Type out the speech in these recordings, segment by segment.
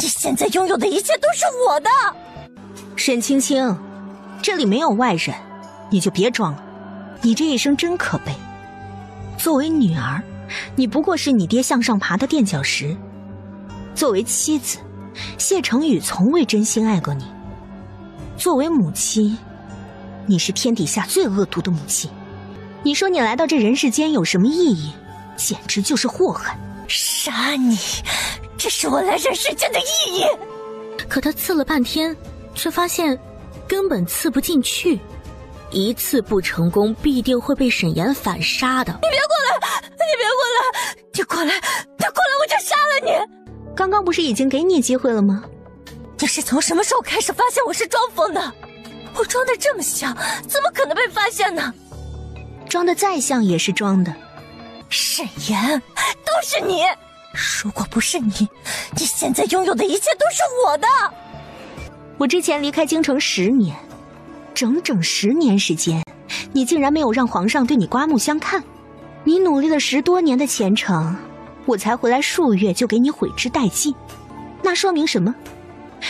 你现在拥有的一切都是我的。沈青青，这里没有外人，你就别装了。你这一生真可悲。作为女儿，你不过是你爹向上爬的垫脚石；作为妻子，谢成宇从未真心爱过你；作为母亲，你是天底下最恶毒的母亲。你说你来到这人世间有什么意义？简直就是祸害。杀你，这是我来人世间的意义。可他刺了半天，却发现根本刺不进去。一次不成功，必定会被沈岩反杀的。你别过来！你别过来！你过来！你过来，我就杀了你！刚刚不是已经给你机会了吗？你是从什么时候开始发现我是装疯的？我装得这么像，怎么可能被发现呢？装得再像也是装的。沈岩，都是你！如果不是你，你现在拥有的一切都是我的。我之前离开京城10年，整整10年时间，你竟然没有让皇上对你刮目相看。你努力了10多年的前程，我才回来数月就给你毁之殆尽。那说明什么？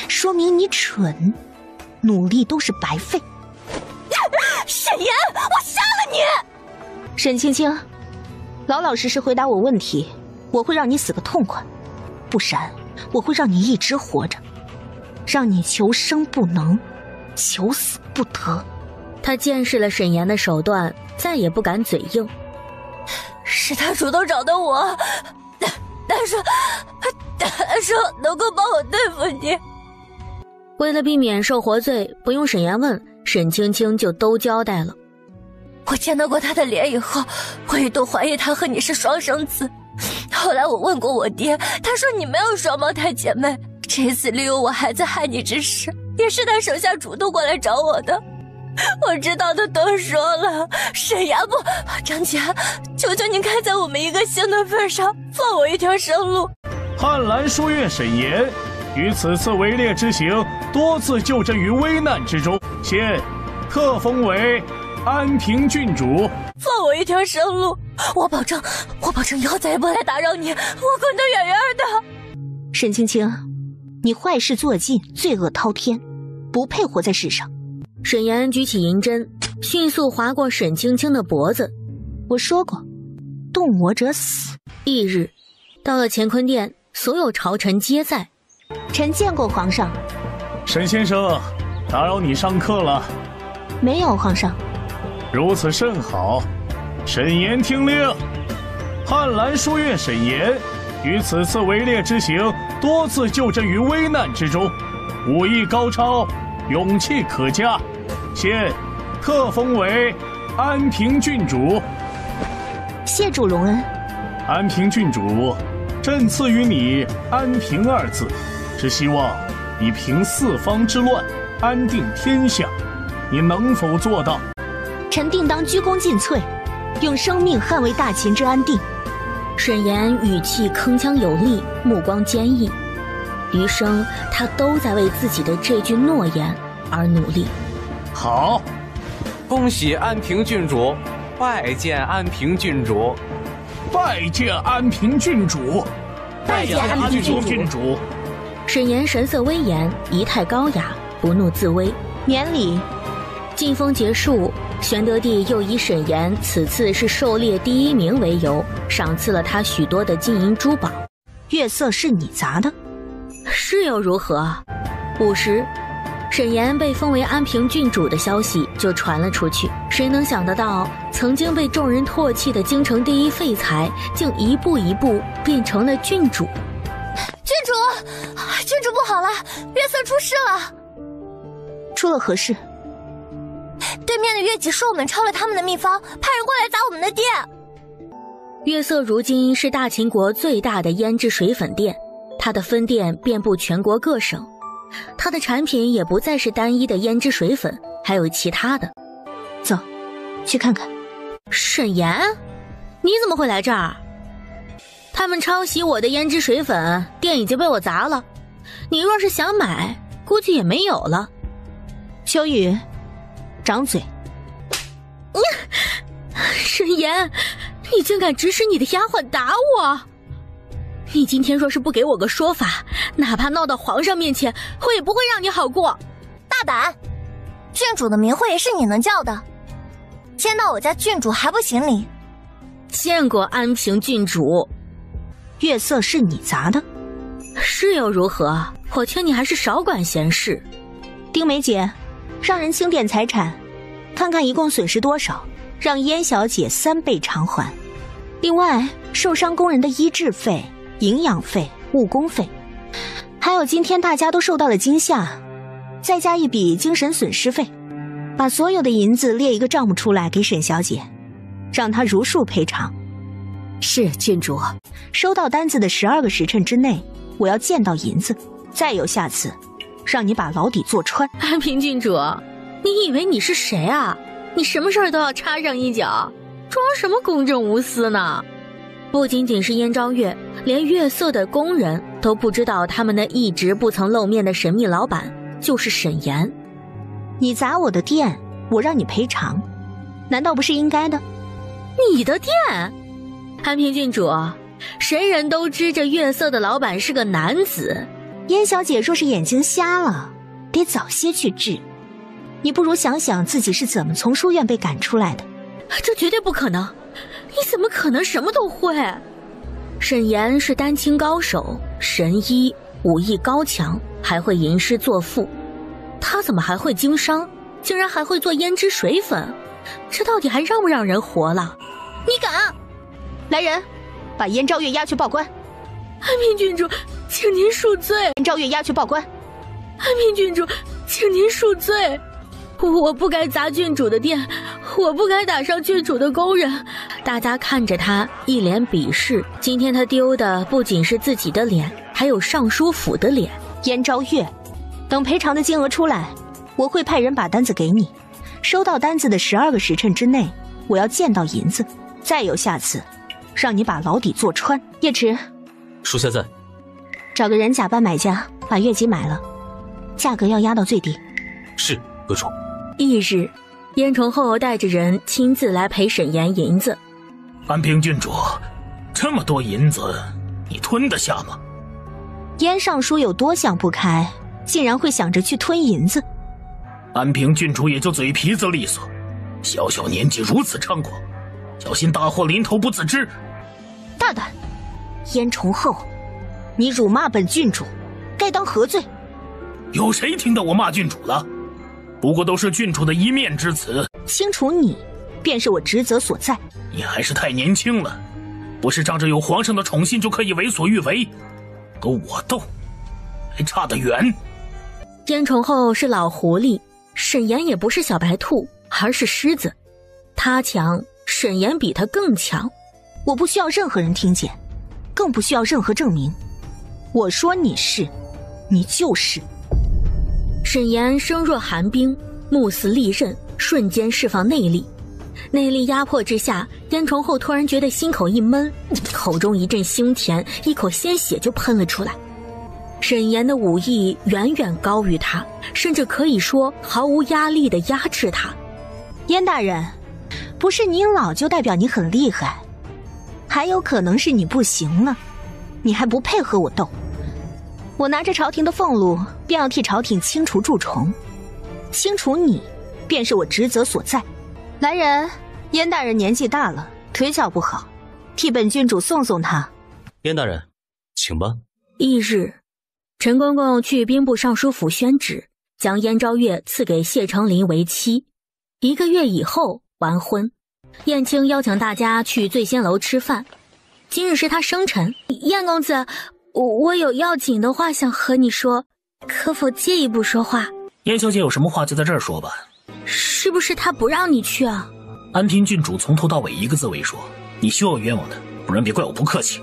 说明你蠢，努力都是白费。沈岩，我杀了你！沈青青，老老实实回答我问题，我会让你死个痛快，不然我会让你一直活着，让你求生不能，求死不得。他见识了沈岩的手段，再也不敢嘴硬。是他主动找的我，他说能够帮我对付你。为了避免受活罪，不用沈岩问，沈青青就都交代了。我见到过他的脸以后，我一度怀疑他和你是双生子。后来我问过我爹，他说你没有双胞胎姐妹。这次利用我孩子害你之事，也是他手下主动过来找我的。我知道的都说了，沈崖不，张姐，求求您看在我们一个姓的份上，放我一条生路。汉兰书院沈岩于此次围猎之行，多次救朕于危难之中，现特封为安平郡主。放我一条生路，我保证以后再也不来打扰你，我滚得远远的。沈青青，你坏事做尽，罪恶滔天，不配活在世上。沈岩举起银针，迅速划过沈青青的脖子。我说过，动我者死。翌日，到了乾坤殿，所有朝臣皆在。臣见过皇上。沈先生，打扰你上课了。没有，皇上。如此甚好。沈岩听令，汉兰书院沈岩于此次围猎之行，多次救朕于危难之中，武艺高超，勇气可嘉，现特封为安平郡主。谢主隆恩。安平郡主，朕赐予你安平2字，只希望你平四方之乱，安定天下。你能否做到？臣定当鞠躬尽瘁，用生命捍卫大秦之安定。沈岩语气铿锵有力，目光坚毅，余生他都在为自己的这句诺言而努力。好，恭喜安平郡主，拜见安平郡主。拜见安平郡主。拜见安平郡主。沈岩神色威严，仪态高雅，不怒自威。免礼。晋封结束，玄德帝又以沈岩此次是狩猎第1名为由，赏赐了他许多的金银珠宝。月色是你砸的？是又如何？5时，沈岩被封为安平郡主的消息就传了出去。谁能想得到，曾经被众人唾弃的京城第一废材，竟一步一步变成了郡主。郡主不好了，月色出事了。出了何事？对面的月季说我们抄了他们的秘方，派人过来砸我们的店。月色如今是大秦国最大的胭脂水粉店，它的分店遍布全国各省，它的产品也不再是单一的胭脂水粉，还有其他的。走，去看看。沈岩，你怎么会来这儿？他们抄袭我的胭脂水粉，店已经被我砸了，你若是想买，估计也没有了。秋雨，掌嘴。沈岩，你竟敢指使你的丫鬟打我！你今天若是不给我个说法，哪怕闹到皇上面前，我也不会让你好过。大胆！郡主的名讳也是你能叫的，见到我家郡主还不行礼？见过安平郡主。月色是你砸的？是又如何？我劝你还是少管闲事。丁梅姐，让人清点财产，看看一共损失多少，让燕小姐3倍偿还。另外，受伤工人的医治费、营养费、误工费，还有今天大家都受到了惊吓，再加一笔精神损失费，把所有的银子列一个账目出来给沈小姐，让她如数赔偿。是郡主。收到单子的12个时辰之内，我要见到银子，再有下次，让你把牢底坐穿。安平郡主，你以为你是谁啊？你什么事儿都要插上一脚，装什么公正无私呢？不仅仅是燕昭月，连月色的工人都不知道他们那一直不曾露面的神秘老板就是沈岩。你砸我的店，我让你赔偿，难道不是应该的？你的店？安平郡主，谁人都知这月色的老板是个男子。燕小姐若是眼睛瞎了，得早些去治。你不如想想自己是怎么从书院被赶出来的。这绝对不可能，你怎么可能什么都会？沈岩是丹青高手，神医，武艺高强，还会吟诗作赋。他怎么还会经商？竟然还会做胭脂水粉？这到底还让不让人活了？你敢！来人，把燕昭月押去报官。安平郡主，请您恕罪。燕昭月押去报官。安平郡主，请您恕罪。我不该砸郡主的店，我不该打伤郡主的工人。大家看着他一脸鄙视。今天他丢的不仅是自己的脸，还有尚书府的脸。燕昭月，等赔偿的金额出来，我会派人把单子给你。收到单子的12个时辰之内，我要见到银子，再有下次，让你把牢底坐穿。叶池，属下在。找个人假扮买家，把月姬买了，价格要压到最低。是，阁主。翌日，燕崇后带着人亲自来赔沈岩银子。安平郡主，这么多银子，你吞得下吗？燕尚书有多想不开，竟然会想着去吞银子。安平郡主也就嘴皮子利索，小小年纪如此猖狂，小心大祸临头不自知。大胆！燕崇后，你辱骂本郡主，该当何罪？有谁听到我骂郡主了？不过都是郡主的一面之词。清除你，便是我职责所在。你还是太年轻了，不是仗着有皇上的宠信就可以为所欲为，跟我斗，还差得远。燕崇后是老狐狸，沈岩也不是小白兔，而是狮子。他强，沈岩比他更强。我不需要任何人听见，更不需要任何证明。我说你是，你就是。沈岩声若寒冰，目似利刃，瞬间释放内力。内力压迫之下，燕崇后突然觉得心口一闷，口中一阵腥甜，一口鲜血就喷了出来。沈岩的武艺远远高于他，甚至可以说毫无压力地压制他。燕大人，不是你老就代表你很厉害，还有可能是你不行了，你还不配和我斗。我拿着朝廷的俸禄，便要替朝廷清除蛀虫，清除你，便是我职责所在。来人，燕大人年纪大了，腿脚不好，替本郡主送送他。燕大人，请吧。翌日，陈公公去兵部尚书府宣旨，将燕昭月赐给谢成林为妻，1个月以后完婚。燕青邀请大家去醉仙楼吃饭，今日是他生辰。燕公子，我有要紧的话想和你说，可否借一步说话？燕小姐有什么话就在这儿说吧。是不是他不让你去啊？安平郡主从头到尾一个字未说，你休要冤枉他，不然别怪我不客气。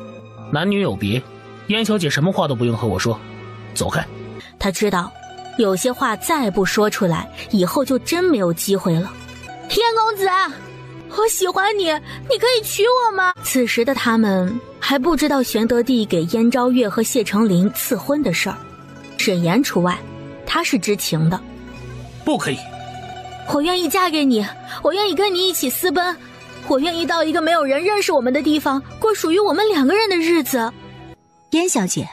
男女有别，燕小姐什么话都不用和我说，走开。他知道有些话再不说出来，以后就真没有机会了。燕公子，我喜欢你，你可以娶我吗？此时的他们还不知道玄德帝给燕昭月和谢成林赐婚的事儿，沈岩除外，他是知情的。不可以。我愿意嫁给你，我愿意跟你一起私奔，我愿意到一个没有人认识我们的地方，过属于我们2个人的日子。燕小姐，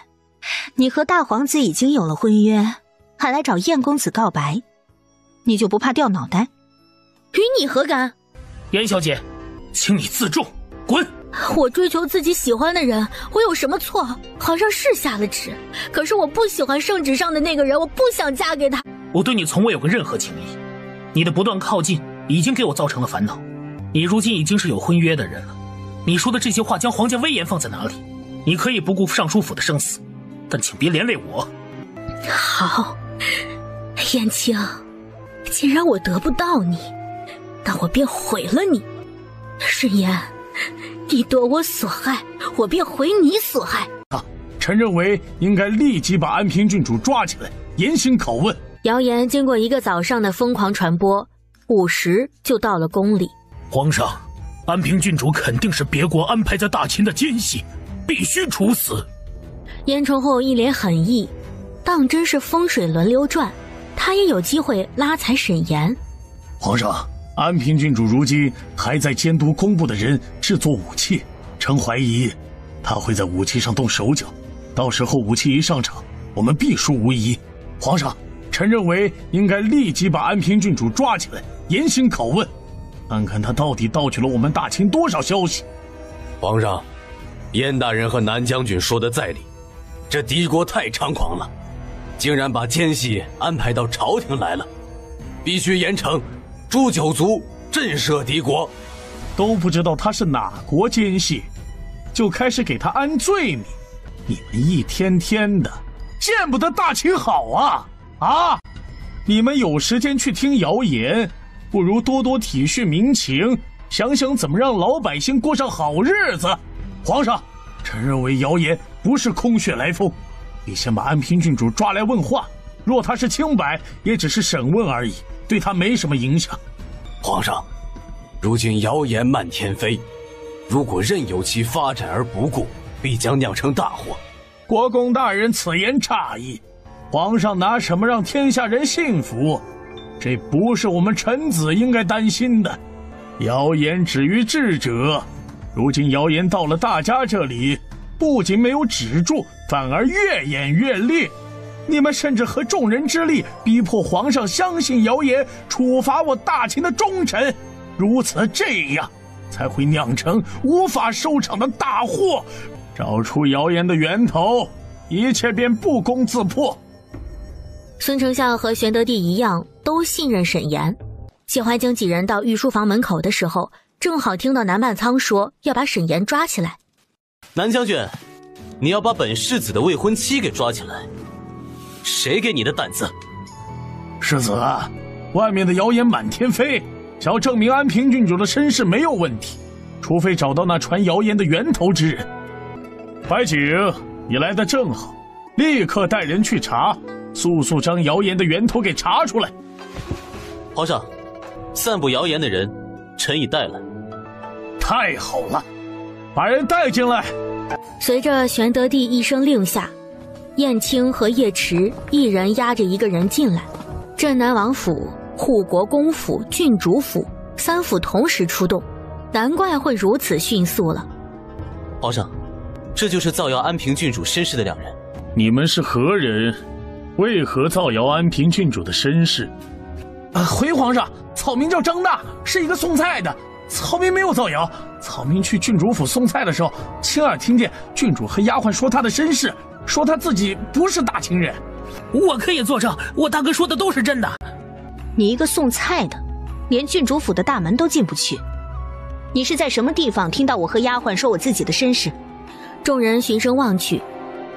你和大皇子已经有了婚约，还来找燕公子告白，你就不怕掉脑袋？与你何干？燕小姐，请你自重，滚！我追求自己喜欢的人，我有什么错？皇上是下了旨，可是我不喜欢圣旨上的那个人，我不想嫁给他。我对你从未有过任何情谊，你的不断靠近已经给我造成了烦恼。你如今已经是有婚约的人了，你说的这些话将皇家威严放在哪里？你可以不顾尚书府的生死，但请别连累我。好，燕青，既然我得不到你，那我便毁了你。沈岩，你夺我所害，我便毁你所害。臣认为应该立即把安平郡主抓起来，严刑拷问。谣言经过一个早上的疯狂传播，5时就到了宫里。皇上，安平郡主肯定是别国安排在大秦的奸细，必须处死。燕崇后一脸狠意，当真是风水轮流转，他也有机会拉踩沈岩。皇上，安平郡主如今还在监督工部的人制作武器，臣怀疑他会在武器上动手脚，到时候武器一上场，我们必输无疑。皇上，臣认为应该立即把安平郡主抓起来，严刑拷问，看看他到底盗取了我们大秦多少消息。皇上，燕大人和南将军说的在理，这敌国太猖狂了，竟然把奸细安排到朝廷来了，必须严惩诛九族，震慑敌国。都不知道他是哪国奸细，就开始给他安罪名，你们一天天的见不得大秦好啊！你们有时间去听谣言，不如多多体恤民情，想想怎么让老百姓过上好日子。皇上，臣认为谣言不是空穴来风，你先把安平郡主抓来问话，若他是清白，也只是审问而已，对他没什么影响。皇上，如今谣言漫天飞，如果任由其发展而不顾，必将酿成大祸。国公大人此言差矣，皇上拿什么让天下人信服？这不是我们臣子应该担心的。谣言止于智者，如今谣言到了大家这里，不仅没有止住，反而越演越烈。你们甚至合众人之力逼迫皇上相信谣言，处罚我大秦的忠臣，如此这样才会酿成无法收场的大祸。找出谣言的源头，一切便不攻自破。孙丞相和玄德帝一样，都信任沈岩。谢怀经几人到御书房门口的时候，正好听到南半仓说要把沈岩抓起来。南将军，你要把本世子的未婚妻给抓起来，谁给你的胆子？世子，外面的谣言满天飞，想要证明安平郡主的身世没有问题，除非找到那传谣言的源头之人。怀景，你来得正好，立刻带人去查，速速将谣言的源头给查出来。皇上，散布谣言的人，臣已带来。太好了，把人带进来。随着玄德帝一声令下，燕青和叶迟一人押着一个人进来。镇南王府、护国公府、郡主府3府同时出动，难怪会如此迅速了。皇上，这就是造谣安平郡主身世的2人。你们是何人？为何造谣安平郡主的身世？回皇上，草民叫张大，是一个送菜的。草民没有造谣，草民去郡主府送菜的时候，亲耳听见郡主和丫鬟说他的身世，说他自己不是大秦人。我可以作证，我大哥说的都是真的。你一个送菜的，连郡主府的大门都进不去，你是在什么地方听到我和丫鬟说我自己的身世？众人循声望去，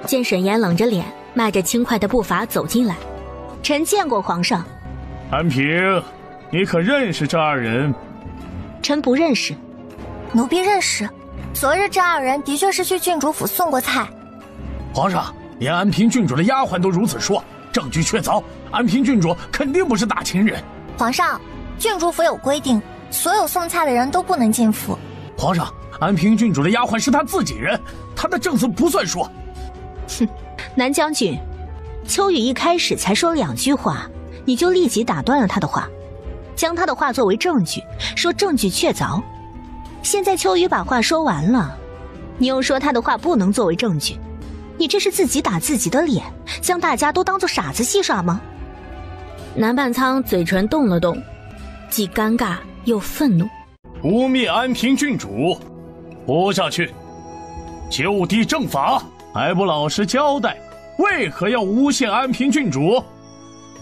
见沈岩冷着脸，迈着轻快的步伐走进来。臣见过皇上。安平，你可认识这2人？臣不认识。奴婢认识，昨日这2人的确是去郡主府送过菜。皇上，连安平郡主的丫鬟都如此说，证据确凿，安平郡主肯定不是大秦人。皇上，郡主府有规定，所有送菜的人都不能进府。皇上，安平郡主的丫鬟是他自己人，他的证词不算数。哼，南将军，秋雨一开始才说2句话，你就立即打断了他的话，将他的话作为证据，说证据确凿。现在秋雨把话说完了，你又说他的话不能作为证据，你这是自己打自己的脸，将大家都当作傻子戏耍吗？南半仓嘴唇动了动，既尴尬又愤怒。污蔑安平郡主，活下去！就地正法！还不老实交代，为何要诬陷安平郡主？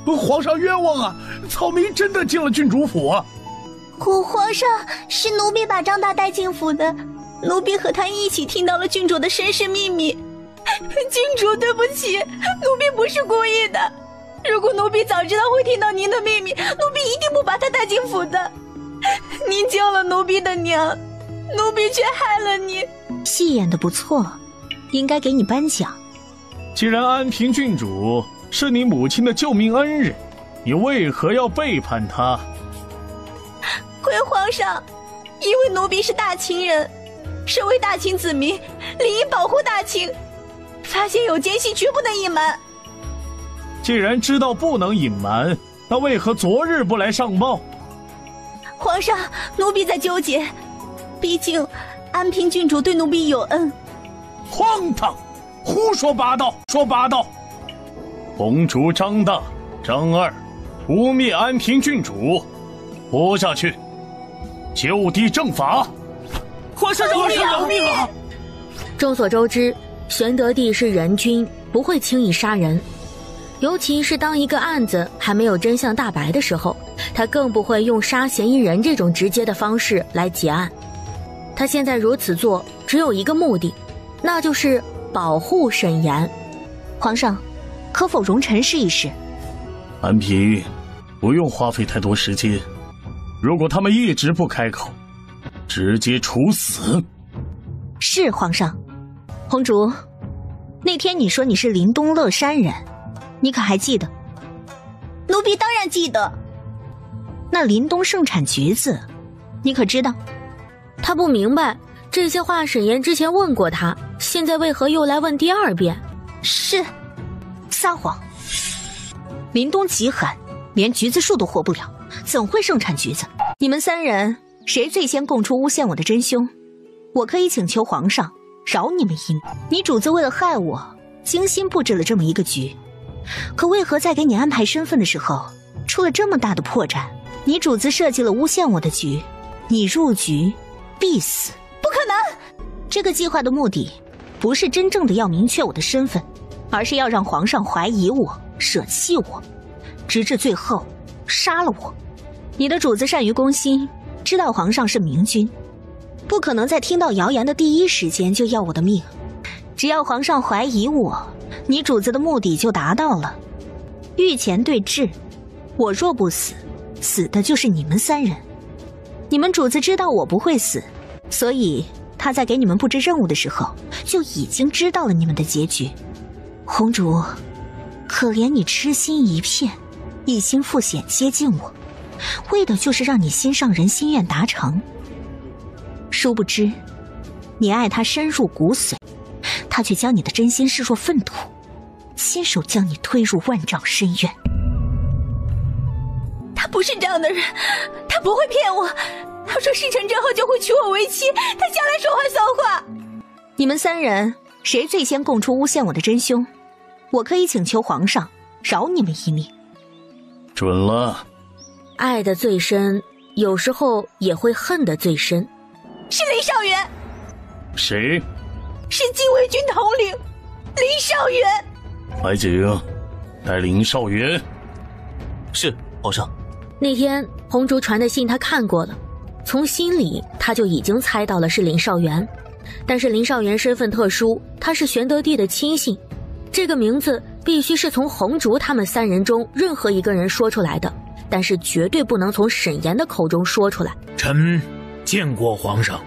皇上冤枉啊！草民真的进了郡主府啊！皇上，是奴婢把张大带进府的，奴婢和他一起听到了郡主的身世秘密。郡主，对不起，奴婢不是故意的。如果奴婢早知道会听到您的秘密，奴婢一定不把他带进府的。您救了奴婢的娘，奴婢却害了您。戏演得不错，应该给你颁奖。既然安平郡主是你母亲的救命恩人，你为何要背叛她？回皇上，因为奴婢是大秦人，身为大秦子民，理应保护大秦。发现有奸细，绝不能隐瞒。既然知道不能隐瞒，那为何昨日不来上报？皇上，奴婢在纠结，毕竟安平郡主对奴婢有恩。荒唐！胡说八道！说八道！红烛张大、张二污蔑安平郡主，活下去！就地正法！皇上饶命啊！众所周知，玄德帝是仁君，不会轻易杀人。尤其是当一个案子还没有真相大白的时候，他更不会用杀嫌疑人这种直接的方式来结案。他现在如此做只有一个目的，那就是保护沈岩。皇上，可否容臣试一试？安平，不用花费太多时间。如果他们一直不开口，直接处死。是皇上。红烛，那天你说你是林东乐山人，你可还记得？奴婢当然记得。那林东盛产橘子，你可知道？他不明白这些话，沈岩之前问过他，现在为何又来问第二遍？是撒谎。林东极狠，连橘子树都活不了，怎会盛产橘子？你们三人谁最先供出诬陷我的真凶？我可以请求皇上饶你们一命。你主子为了害我，精心布置了这么一个局，可为何在给你安排身份的时候出了这么大的破绽？你主子设计了诬陷我的局，你入局必死。不可能！这个计划的目的不是真正的要明确我的身份，而是要让皇上怀疑我，舍弃我，直至最后杀了我。你的主子善于攻心，知道皇上是明君，不可能在听到谣言的第一时间就要我的命。只要皇上怀疑我，你主子的目的就达到了。御前对峙，我若不死，死的就是你们三人。你们主子知道我不会死，所以他在给你们布置任务的时候就已经知道了你们的结局。红烛，可怜你痴心一片，一心赴险接近我，为的就是让你心上人心愿达成。殊不知你爱他深入骨髓，他却将你的真心视若粪土，亲手将你推入万丈深渊。他不是这样的人，他不会骗我。他说事成之后就会娶我为妻，他向来说话算话。你们三人谁最先供出诬陷我的真凶？我可以请求皇上饶你们一命。准了。爱的最深，有时候也会恨的最深。是林少元。谁？是禁卫军统领林少元。白景，带林少元。是，皇上。那天红烛传的信他看过了，从心里他就已经猜到了是林少元。但是林少元身份特殊，他是玄德帝的亲信，这个名字必须是从红烛他们三人中任何一个人说出来的，但是绝对不能从沈岩的口中说出来。臣见过皇上。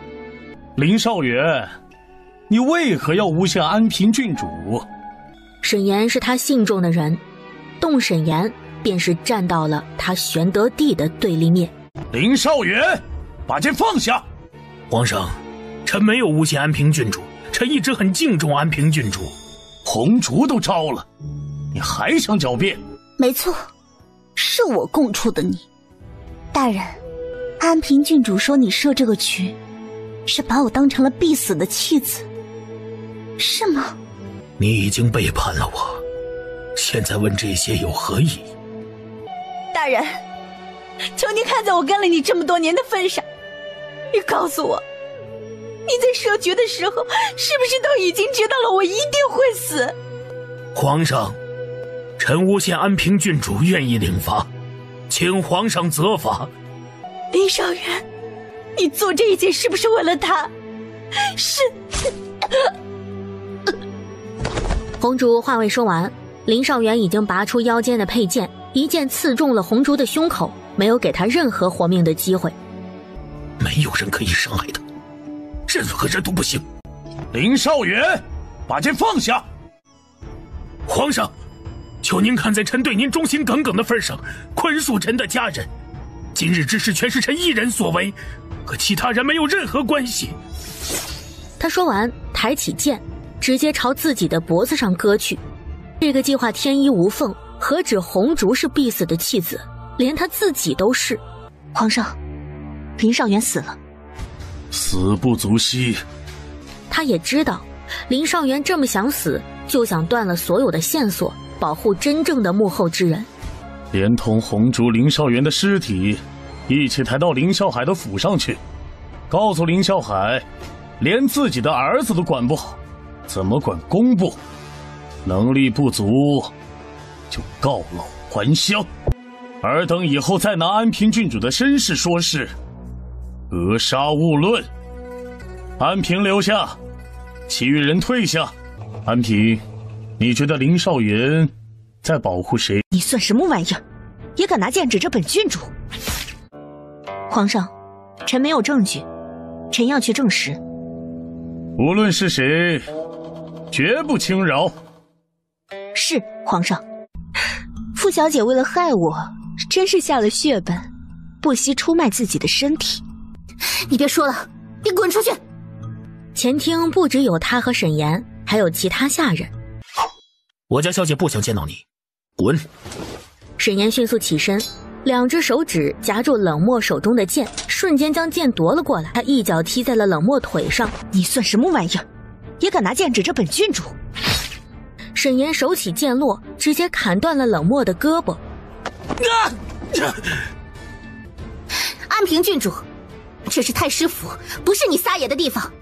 林少元，你为何要诬陷安平郡主？沈岩是他信中的人，动沈岩便是站到了他玄德帝的对立面。林少元，把剑放下！皇上，臣没有诬陷安平郡主，臣一直很敬重安平郡主。红烛都招了，你还想狡辩？没错，是我供出的你。大人，安平郡主说你设这个局，是把我当成了必死的妻子，是吗？你已经背叛了我，现在问这些有何意义？大人，求您看在我跟了你这么多年的份上，你告诉我，你在设局的时候是不是都已经知道了我一定会死？皇上，臣诬陷安平郡主愿意领罚，请皇上责罚。林少元，你做这一切是不是为了他？是。红烛话未说完，林少元已经拔出腰间的佩剑，一剑刺中了红烛的胸口，没有给他任何活命的机会。没有人可以伤害他，任何人都不行。林少元，把剑放下！皇上，求您看在臣对您忠心耿耿的份上，宽恕臣的家人。今日之事全是臣一人所为，和其他人没有任何关系。他说完，抬起剑，直接朝自己的脖子上割去。这个计划天衣无缝，何止红烛是必死的弃子，连他自己都是。皇上，林少元死了。死不足惜。他也知道，林少元这么想死，就想断了所有的线索，保护真正的幕后之人。连同红烛林少元的尸体一起抬到林啸海的府上去，告诉林啸海，连自己的儿子都管不好，怎么管工部？能力不足，就告老还乡。尔等以后再拿安平郡主的身世说事，格杀勿论。安平留下，其余人退下。安平，你觉得林少元在保护谁？你算什么玩意儿，也敢拿剑指着本郡主？皇上，臣没有证据，臣要去证实。无论是谁，绝不轻饶。是，皇上。傅小姐为了害我，真是下了血本，不惜出卖自己的身体。你别说了，你滚出去！前厅不只有他和沈岩，还有其他下人。我家小姐不想见到你，滚！沈岩迅速起身，两只手指夹住冷漠手中的剑，瞬间将剑夺了过来。他一脚踢在了冷漠腿上。你算什么玩意儿，也敢拿剑指着本郡主？沈岩手起剑落，直接砍断了冷漠的胳膊。安平郡主，这是太师府，不是你撒野的地方，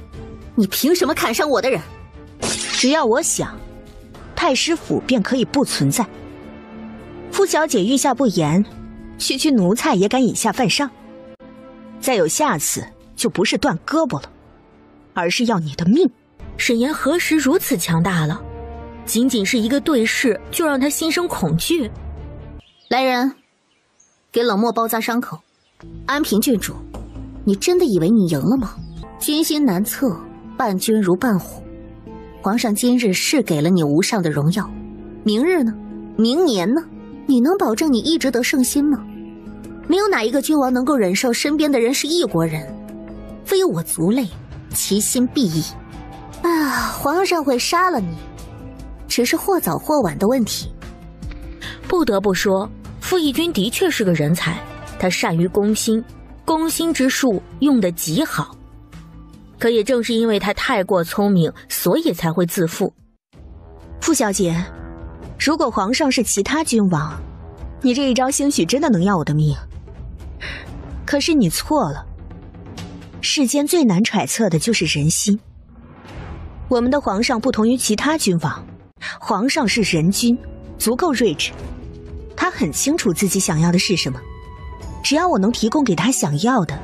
你凭什么砍伤我的人？只要我想，太师府便可以不存在。傅小姐御下不严，区区奴才也敢以下犯上。再有下次，就不是断胳膊了，而是要你的命。沈岩何时如此强大了？仅仅是一个对视，就让他心生恐惧。来人，给冷漠包扎伤口。安平郡主，你真的以为你赢了吗？军心难测，伴君如伴虎。皇上今日是给了你无上的荣耀，明日呢？明年呢？你能保证你一直得圣心吗？没有哪一个君王能够忍受身边的人是异国人，非我族类，其心必异。皇上会杀了你，只是或早或晚的问题。不得不说，傅义军的确是个人才，他善于攻心，攻心之术用得极好。可也正是因为他太过聪明，所以才会自负。傅小姐，如果皇上是其他君王，你这一招兴许真的能要我的命。可是你错了，世间最难揣测的就是人心。我们的皇上不同于其他君王，皇上是人君，足够睿智，他很清楚自己想要的是什么。只要我能提供给他想要的，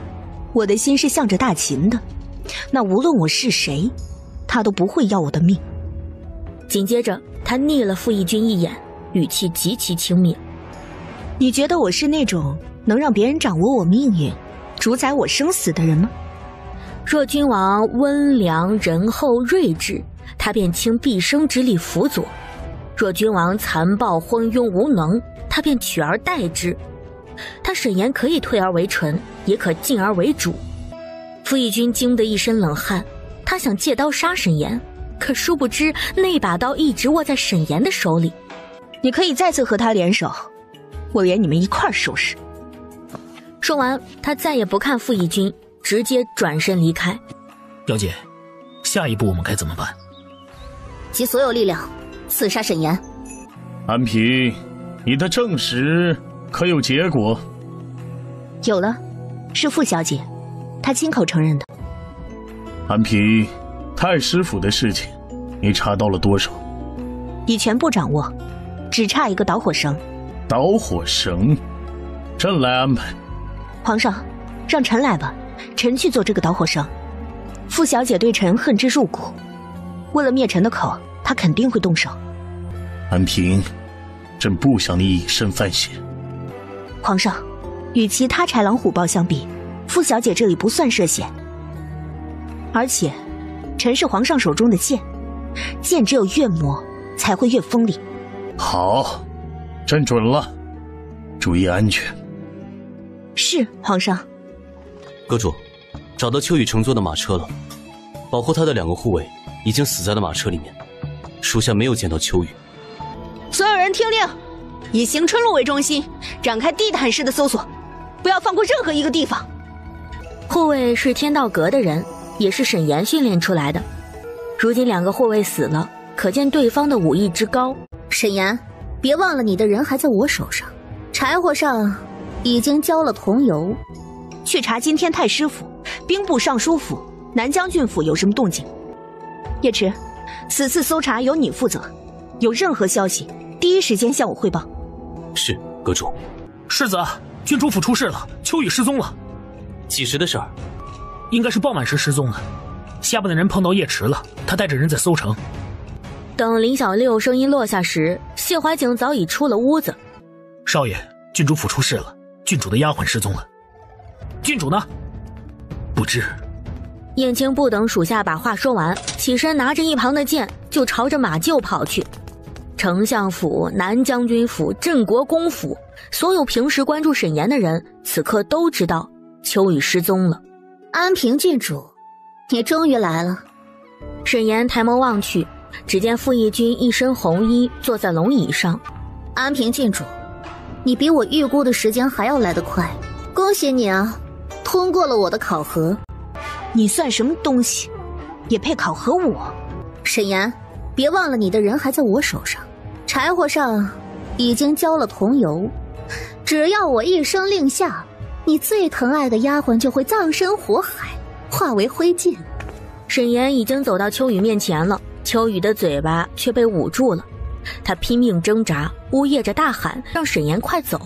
我的心是向着大秦的，那无论我是谁，他都不会要我的命。紧接着他睨了傅义军一眼，语气极其轻蔑。你觉得我是那种能让别人掌握我命运，主宰我生死的人吗？若君王温良仁厚睿智，他便倾毕生之力辅佐；若君王残暴昏庸无能，他便取而代之。他沈岩可以退而为臣，也可进而为主。傅义军惊得一身冷汗，他想借刀杀沈岩，可殊不知那把刀一直握在沈岩的手里。你可以再次和他联手，我连你们一块儿收拾。说完，他再也不看傅义军，直接转身离开。表姐，下一步我们该怎么办？集所有力量刺杀沈岩。安平，你的证实可有结果？有了，是傅小姐，她亲口承认的。安平，太师府的事情，你查到了多少？已全部掌握，只差一个导火绳。导火绳，朕来安排。皇上，让臣来吧，臣去做这个导火绳。傅小姐对臣恨之入骨，为了灭臣的口，她肯定会动手。安平，朕不想你以身犯险。皇上，与其他豺狼虎豹相比，傅小姐这里不算涉险。而且，臣是皇上手中的剑，剑只有越磨才会越锋利。好，朕准了，注意安全。是，皇上。阁主，找到秋雨乘坐的马车了，保护他的2个护卫已经死在了马车里面，属下没有见到秋雨。所有人听令，以行春路为中心，展开地毯式的搜索，不要放过任何一个地方。护卫是天道阁的人，也是沈岩训练出来的。如今2个护卫死了，可见对方的武艺之高。沈岩，别忘了你的人还在我手上，柴火上已经浇了桐油。去查今天太师府、兵部尚书府、南将军府有什么动静。叶迟，此次搜查由你负责，有任何消息第一时间向我汇报。是，阁主。世子，郡主府出事了，秋雨失踪了。几时的事儿？应该是傍晚时失踪的。下边的人碰到叶迟了，他带着人在搜城。等林小六声音落下时，谢怀景早已出了屋子。少爷，郡主府出事了，郡主的丫鬟失踪了。郡主呢？不知。燕青不等属下把话说完，起身拿着一旁的剑就朝着马厩跑去。丞相府、南将军府、镇国公府，所有平时关注沈岩的人，此刻都知道秋雨失踪了。安平郡主，你终于来了。沈岩抬眸望去，只见傅义军一身红衣坐在龙椅上。安平郡主，你比我预估的时间还要来得快，恭喜你啊，通过了我的考核。你算什么东西，也配考核我？沈岩，别忘了你的人还在我手上，柴火上已经浇了桐油，只要我一声令下，你最疼爱的丫鬟就会葬身火海，化为灰烬。沈岩已经走到秋雨面前了，秋雨的嘴巴却被捂住了，他拼命挣扎，呜咽着大喊，让沈岩快走。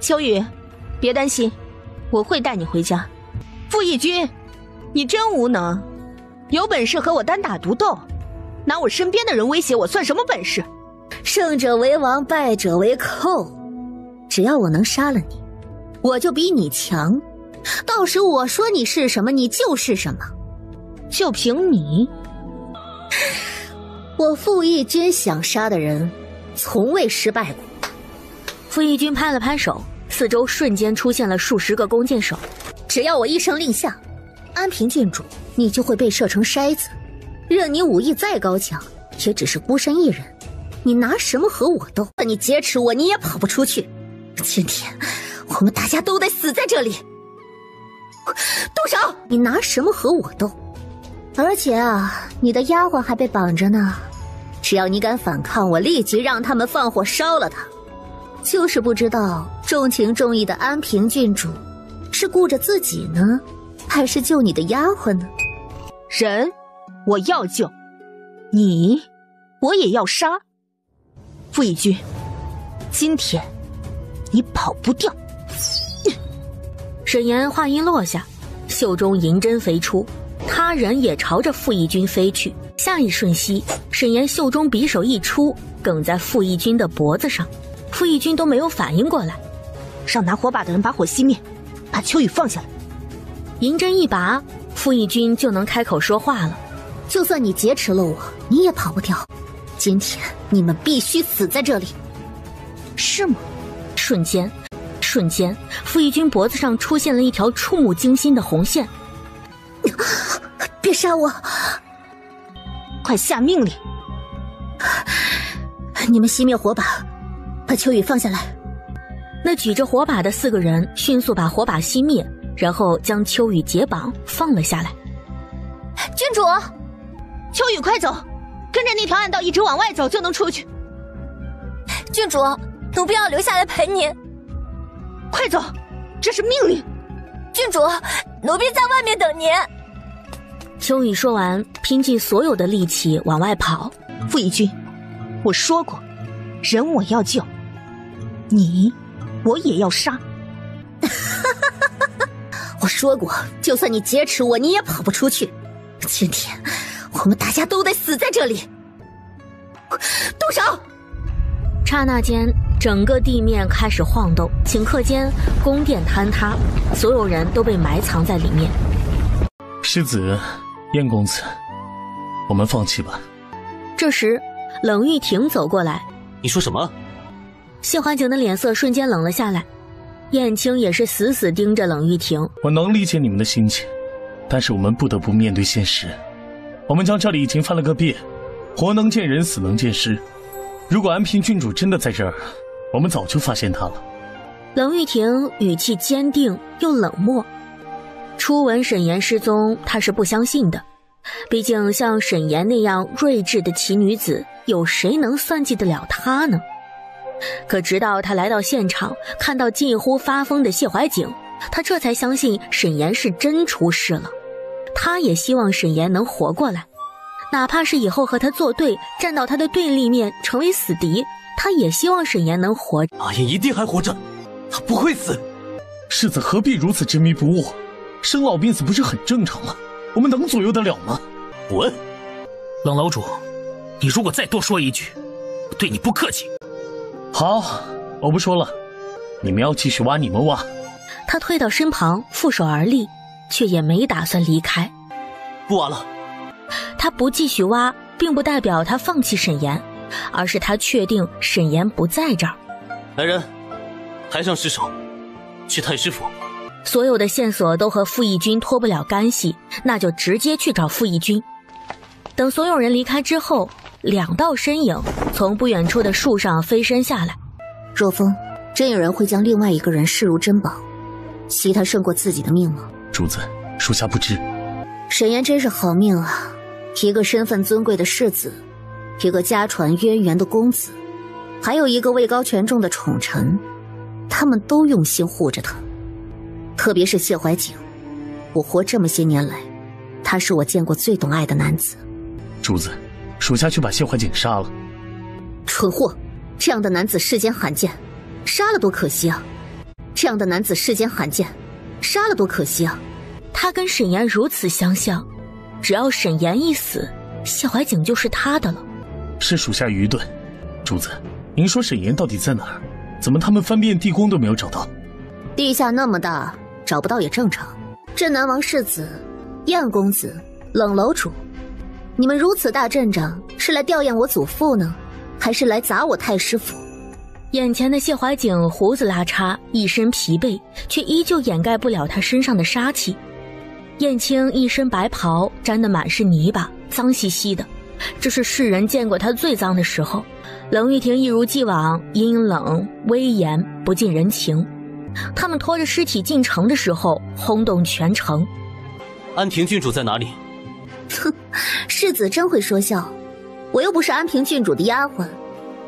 秋雨，别担心，我会带你回家。傅义军，你真无能，有本事和我单打独斗，拿我身边的人威胁我算什么本事？胜者为王，败者为寇，只要我能杀了你，我就比你强，到时我说你是什么，你就是什么。就凭你？我傅义军想杀的人，从未失败过。傅义军拍了拍手，四周瞬间出现了数十个弓箭手。只要我一声令下，安平郡主，你就会被射成筛子。任你武艺再高强，也只是孤身一人。你拿什么和我斗？你劫持我，你也跑不出去。今天，我们大家都得死在这里。动手！你拿什么和我斗？而且啊，你的丫鬟还被绑着呢。只要你敢反抗，我立即让他们放火烧了她。就是不知道重情重义的安平郡主，是顾着自己呢，还是救你的丫鬟呢？人，我要救；你，我也要杀。傅义军，今天你跑不掉。沈岩话音落下，袖中银针飞出，他人也朝着傅义军飞去。下一瞬息，沈岩袖中匕首一出，梗在傅义军的脖子上。傅义军都没有反应过来，让拿火把的人把火熄灭，把秋雨放下来。银针一拔，傅义军就能开口说话了。就算你劫持了我，你也跑不掉。今天你们必须死在这里。是吗？瞬间，傅义军脖子上出现了一条触目惊心的红线。别杀我！快下命令！你们熄灭火把，把秋雨放下来。那举着火把的4个人迅速把火把熄灭，然后将秋雨解绑放了下来。郡主，秋雨快走，跟着那条暗道一直往外走就能出去。郡主，奴婢要留下来陪您。快走，这是命令。郡主，奴婢在外面等您。秋雨说完，拼尽所有的力气往外跑。傅义军，我说过，人我要救，你我也要杀。我说过，就算你劫持我，你也跑不出去。今天我们大家都得死在这里。动手！刹那间，整个地面开始晃动，顷刻间宫殿坍塌，所有人都被埋藏在里面。世子，燕公子，我们放弃吧。这时，冷玉婷走过来。你说什么？谢怀景的脸色瞬间冷了下来，燕青也是死死盯着冷玉婷。我能理解你们的心情，但是我们不得不面对现实。我们将这里已经翻了个遍，活能见人，死能见尸。如果安平郡主真的在这儿，我们早就发现她了。冷玉婷语气坚定又冷漠。初闻沈岩失踪，她是不相信的。毕竟像沈岩那样睿智的奇女子，有谁能算计得了她呢？可直到她来到现场，看到近乎发疯的谢怀景，她这才相信沈岩是真出事了。她也希望沈岩能活过来，哪怕是以后和他作对，站到他的对立面，成为死敌，她也希望沈岩能活着。阿燕一定还活着，她不会死。世子何必如此执迷不悟？生老病死不是很正常吗？我们能左右得了吗？滚！冷楼主，你如果再多说一句，我对你不客气。好，我不说了，你们要继续挖你们挖。他退到身旁，负手而立，却也没打算离开。不挖了。他不继续挖，并不代表他放弃沈岩，而是他确定沈岩不在这儿。来人，抬上尸首，去太师府。所有的线索都和傅义军脱不了干系，那就直接去找傅义军。等所有人离开之后，两道身影从不远处的树上飞身下来。若风，真有人会将另外一个人视如珍宝，惜他胜过自己的命吗？主子，属下不知。沈岩真是好命啊，一个身份尊贵的世子，一个家传渊源的公子，还有一个位高权重的宠臣，他们都用心护着他。特别是谢怀景，我活这么些年来，他是我见过最懂爱的男子。主子，属下去把谢怀景杀了。蠢货，这样的男子世间罕见，杀了多可惜啊！这样的男子世间罕见，杀了多可惜啊！他跟沈岩如此相像，只要沈岩一死，谢怀景就是他的了。是属下愚钝。主子，您说沈岩到底在哪儿？怎么他们翻遍地宫都没有找到？地下那么大，找不到也正常。镇南王世子、燕公子、冷楼主，你们如此大阵仗，是来吊唁我祖父呢，还是来砸我太师府？眼前的谢怀景胡子拉碴，一身疲惫，却依旧掩盖不了他身上的杀气。燕青一身白袍，沾得满是泥巴，脏兮兮的，这是世人见过他最脏的时候。冷玉婷一如既往阴冷威严，不近人情。他们拖着尸体进城的时候，轰动全城。安平郡主在哪里？哼，世子真会说笑，我又不是安平郡主的丫鬟，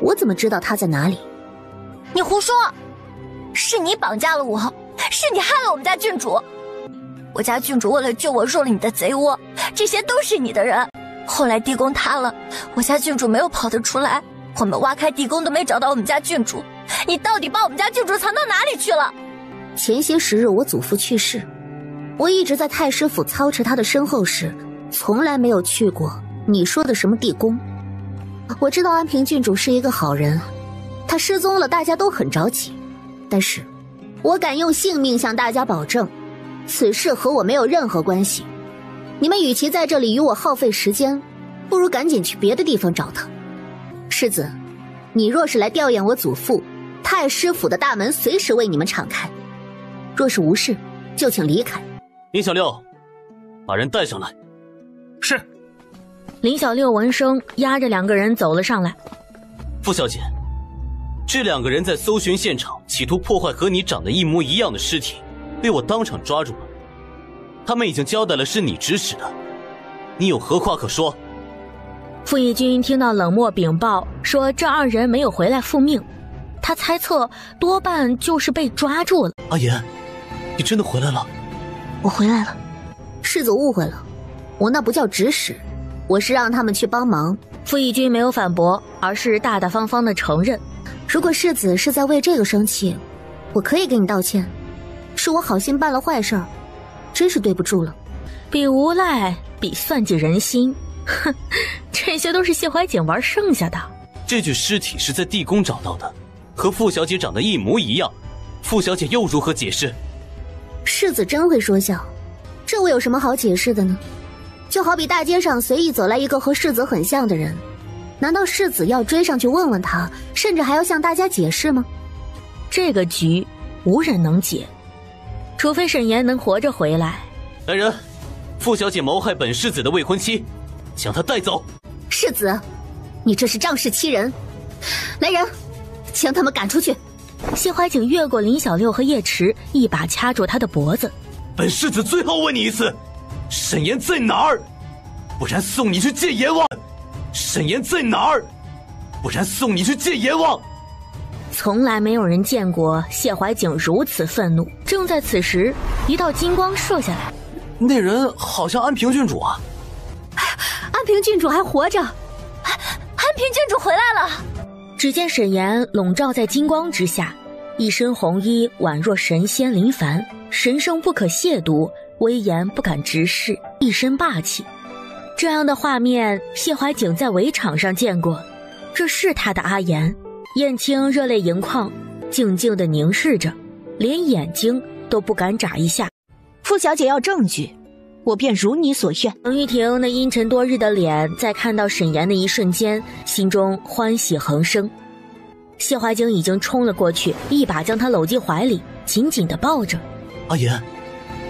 我怎么知道她在哪里？你胡说！是你绑架了我，是你害了我们家郡主。我家郡主为了救我入了你的贼窝，这些都是你的人。后来地宫塌了，我家郡主没有跑得出来，我们挖开地宫都没找到我们家郡主。你到底把我们家郡主藏到哪里去了？前些时日我祖父去世，我一直在太师府操持他的身后事，从来没有去过你说的什么地宫。我知道安平郡主是一个好人，她失踪了大家都很着急，但是我敢用性命向大家保证，此事和我没有任何关系。你们与其在这里与我耗费时间，不如赶紧去别的地方找她。世子，你若是来吊唁我祖父，太师府的大门随时为你们敞开，若是无事，就请离开。林小六，把人带上来。是。林小六闻声压着两个人走了上来。傅小姐，这两个人在搜寻现场企图破坏和你长得一模一样的尸体，被我当场抓住了。他们已经交代了是你指使的，你有何话可说？傅义军听到冷漠禀报说这二人没有回来复命，他猜测多半就是被抓住了。阿言，你真的回来了？我回来了。世子误会了，我那不叫指使，我是让他们去帮忙。傅义军没有反驳，而是大大方方地承认，如果世子是在为这个生气，我可以给你道歉，是我好心办了坏事儿，真是对不住了。比无赖，比算计人心，哼，这些都是谢怀瑾玩剩下的。这具尸体是在地宫找到的，和傅小姐长得一模一样，傅小姐又如何解释？世子真会说笑，这我有什么好解释的呢？就好比大街上随意走来一个和世子很像的人，难道世子要追上去问问他，甚至还要向大家解释吗？这个局无人能解，除非沈岩能活着回来。来人，傅小姐谋害本世子的未婚妻，将她带走。世子，你这是仗势欺人！来人，将他们赶出去！谢怀瑾越过林小六和叶池，一把掐住他的脖子。本世子最后问你一次，沈岩在哪儿？不然送你去见阎王！沈岩在哪儿？不然送你去见阎王！从来没有人见过谢怀瑾如此愤怒。正在此时，一道金光射下来，那人好像安平郡主啊！安平郡主还活着，安平郡主回来了。只见沈岩笼罩在金光之下，一身红衣，宛若神仙临凡，神圣不可亵渎，威严不敢直视，一身霸气。这样的画面，谢怀瑾在围场上见过。这是他的阿言。燕青热泪盈眶，静静地凝视着，连眼睛都不敢眨一下。傅小姐要证据，我便如你所愿。程玉婷那阴沉多日的脸，在看到沈岩的一瞬间，心中欢喜横生。谢怀瑾已经冲了过去，一把将他搂进怀里，紧紧地抱着。阿言，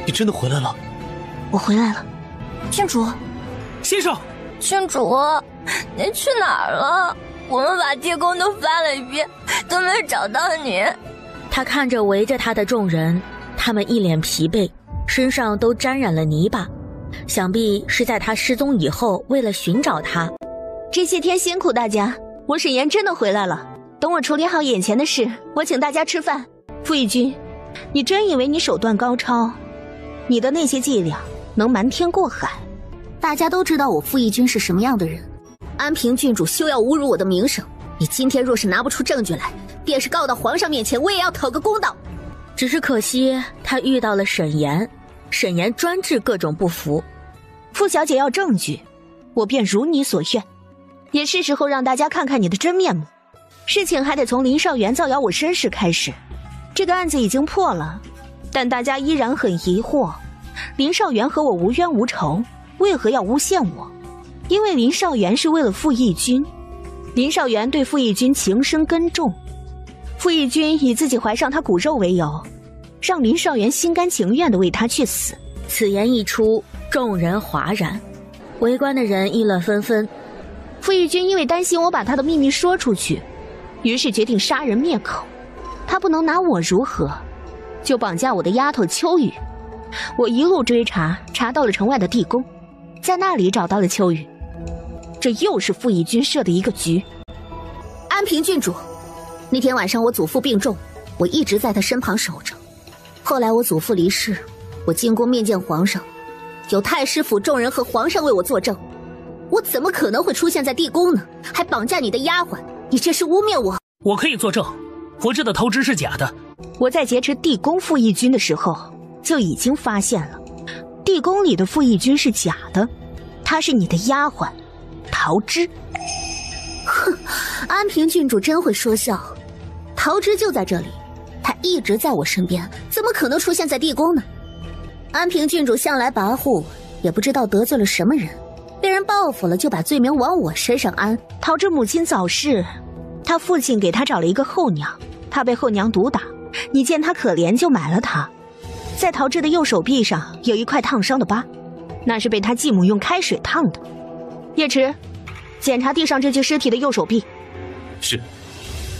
你真的回来了？我回来了。郡主，先生，郡主，您去哪儿了？我们把地宫都翻了一遍，都没找到你。他看着围着他的众人，他们一脸疲惫，身上都沾染了泥巴，想必是在他失踪以后，为了寻找他。这些天辛苦大家，我沈岩真的回来了。等我处理好眼前的事，我请大家吃饭。傅义军，你真以为你手段高超，你的那些伎俩能瞒天过海？大家都知道我傅义军是什么样的人。安平郡主休要侮辱我的名声，你今天若是拿不出证据来，便是告到皇上面前，我也要讨个公道。只是可惜他遇到了沈岩，沈岩专治各种不服。傅小姐要证据，我便如你所愿，也是时候让大家看看你的真面目。事情还得从林少元造谣我身世开始。这个案子已经破了，但大家依然很疑惑，林少元和我无冤无仇，为何要诬陷我？因为林少元是为了傅义军，林少元对傅义军情深根重，傅义军以自己怀上他骨肉为由，让林少元心甘情愿地为他去死。此言一出，众人哗然，围观的人议论纷纷。傅义军因为担心我把他的秘密说出去，于是决定杀人灭口。他不能拿我如何，就绑架我的丫头秋雨。我一路追查，查到了城外的地宫，在那里找到了秋雨。这又是傅义军设的一个局。安平郡主，那天晚上我祖父病重，我一直在他身旁守着。后来我祖父离世，我进宫面见皇上，有太师府众人和皇上为我作证，我怎么可能会出现在地宫呢？还绑架你的丫鬟，你这是污蔑我！我可以作证，佛制的桃枝是假的。我在劫持地宫傅义军的时候，就已经发现了，地宫里的傅义军是假的，她是你的丫鬟桃枝。哼，安平郡主真会说笑，桃枝就在这里，她一直在我身边，怎么可能出现在地宫呢？安平郡主向来跋扈，也不知道得罪了什么人，被人报复了就把罪名往我身上安。桃枝母亲早逝，她父亲给她找了一个后娘，她被后娘毒打，你见她可怜就买了她。在桃枝的右手臂上有一块烫伤的疤，那是被她继母用开水烫的。叶池，检查地上这具尸体的右手臂。是。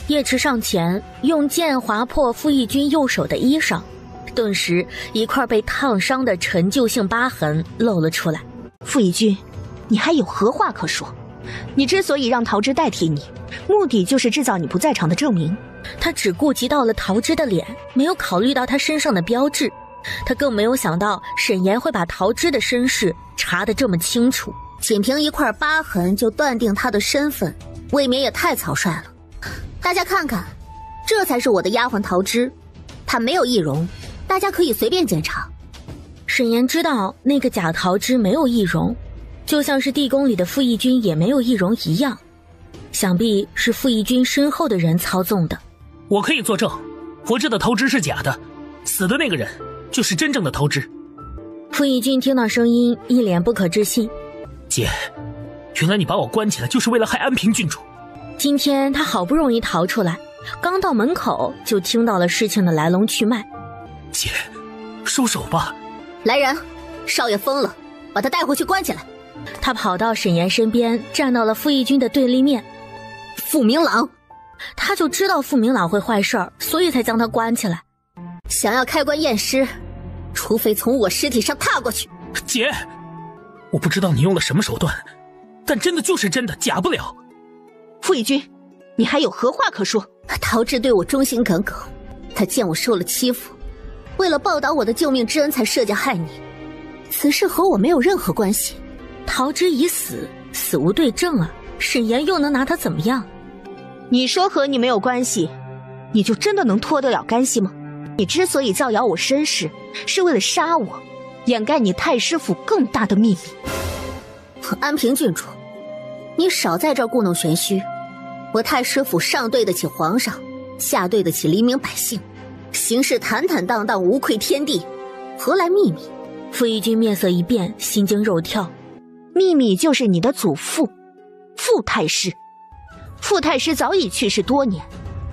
叶池上前用剑划破傅义军右手的衣裳，顿时一块被烫伤的陈旧性疤痕露了出来。傅义军，你还有何话可说？你之所以让桃枝代替你，目的就是制造你不在场的证明。他只顾及到了桃枝的脸，没有考虑到他身上的标志。他更没有想到沈岩会把桃枝的身世查得这么清楚，仅凭一块疤痕就断定他的身份，未免也太草率了。大家看看，这才是我的丫鬟桃枝，她没有易容，大家可以随便检查。沈岩知道那个假桃枝没有易容，就像是地宫里的傅义军也没有易容一样，想必是傅义军身后的人操纵的。我可以作证，佛制的桃枝是假的，死的那个人就是真正的桃枝。傅义军听到声音，一脸不可置信。姐，原来你把我关起来就是为了害安平郡主。今天他好不容易逃出来，刚到门口就听到了事情的来龙去脉。姐，收手吧。来人，少爷疯了，把他带回去关起来。他跑到沈岩身边，站到了傅义军的对立面。傅明朗，他就知道傅明朗会坏事儿，所以才将他关起来。想要开棺验尸，除非从我尸体上踏过去。姐，我不知道你用了什么手段，但真的就是真的，假不了。傅义军，你还有何话可说？桃枝对我忠心耿耿，他见我受了欺负，为了报答我的救命之恩才设计害你，此事和我没有任何关系。桃枝已死，死无对证啊，沈岩又能拿他怎么样？你说和你没有关系，你就真的能脱得了干系吗？你之所以造谣我身世，是为了杀我，掩盖你太师府更大的秘密。安平郡主，你少在这儿故弄玄虚。我太师府上对得起皇上，下对得起黎民百姓，行事坦坦荡荡，无愧天地，何来秘密？傅义军面色一变，心惊肉跳。秘密就是你的祖父傅太师。傅太师早已去世多年，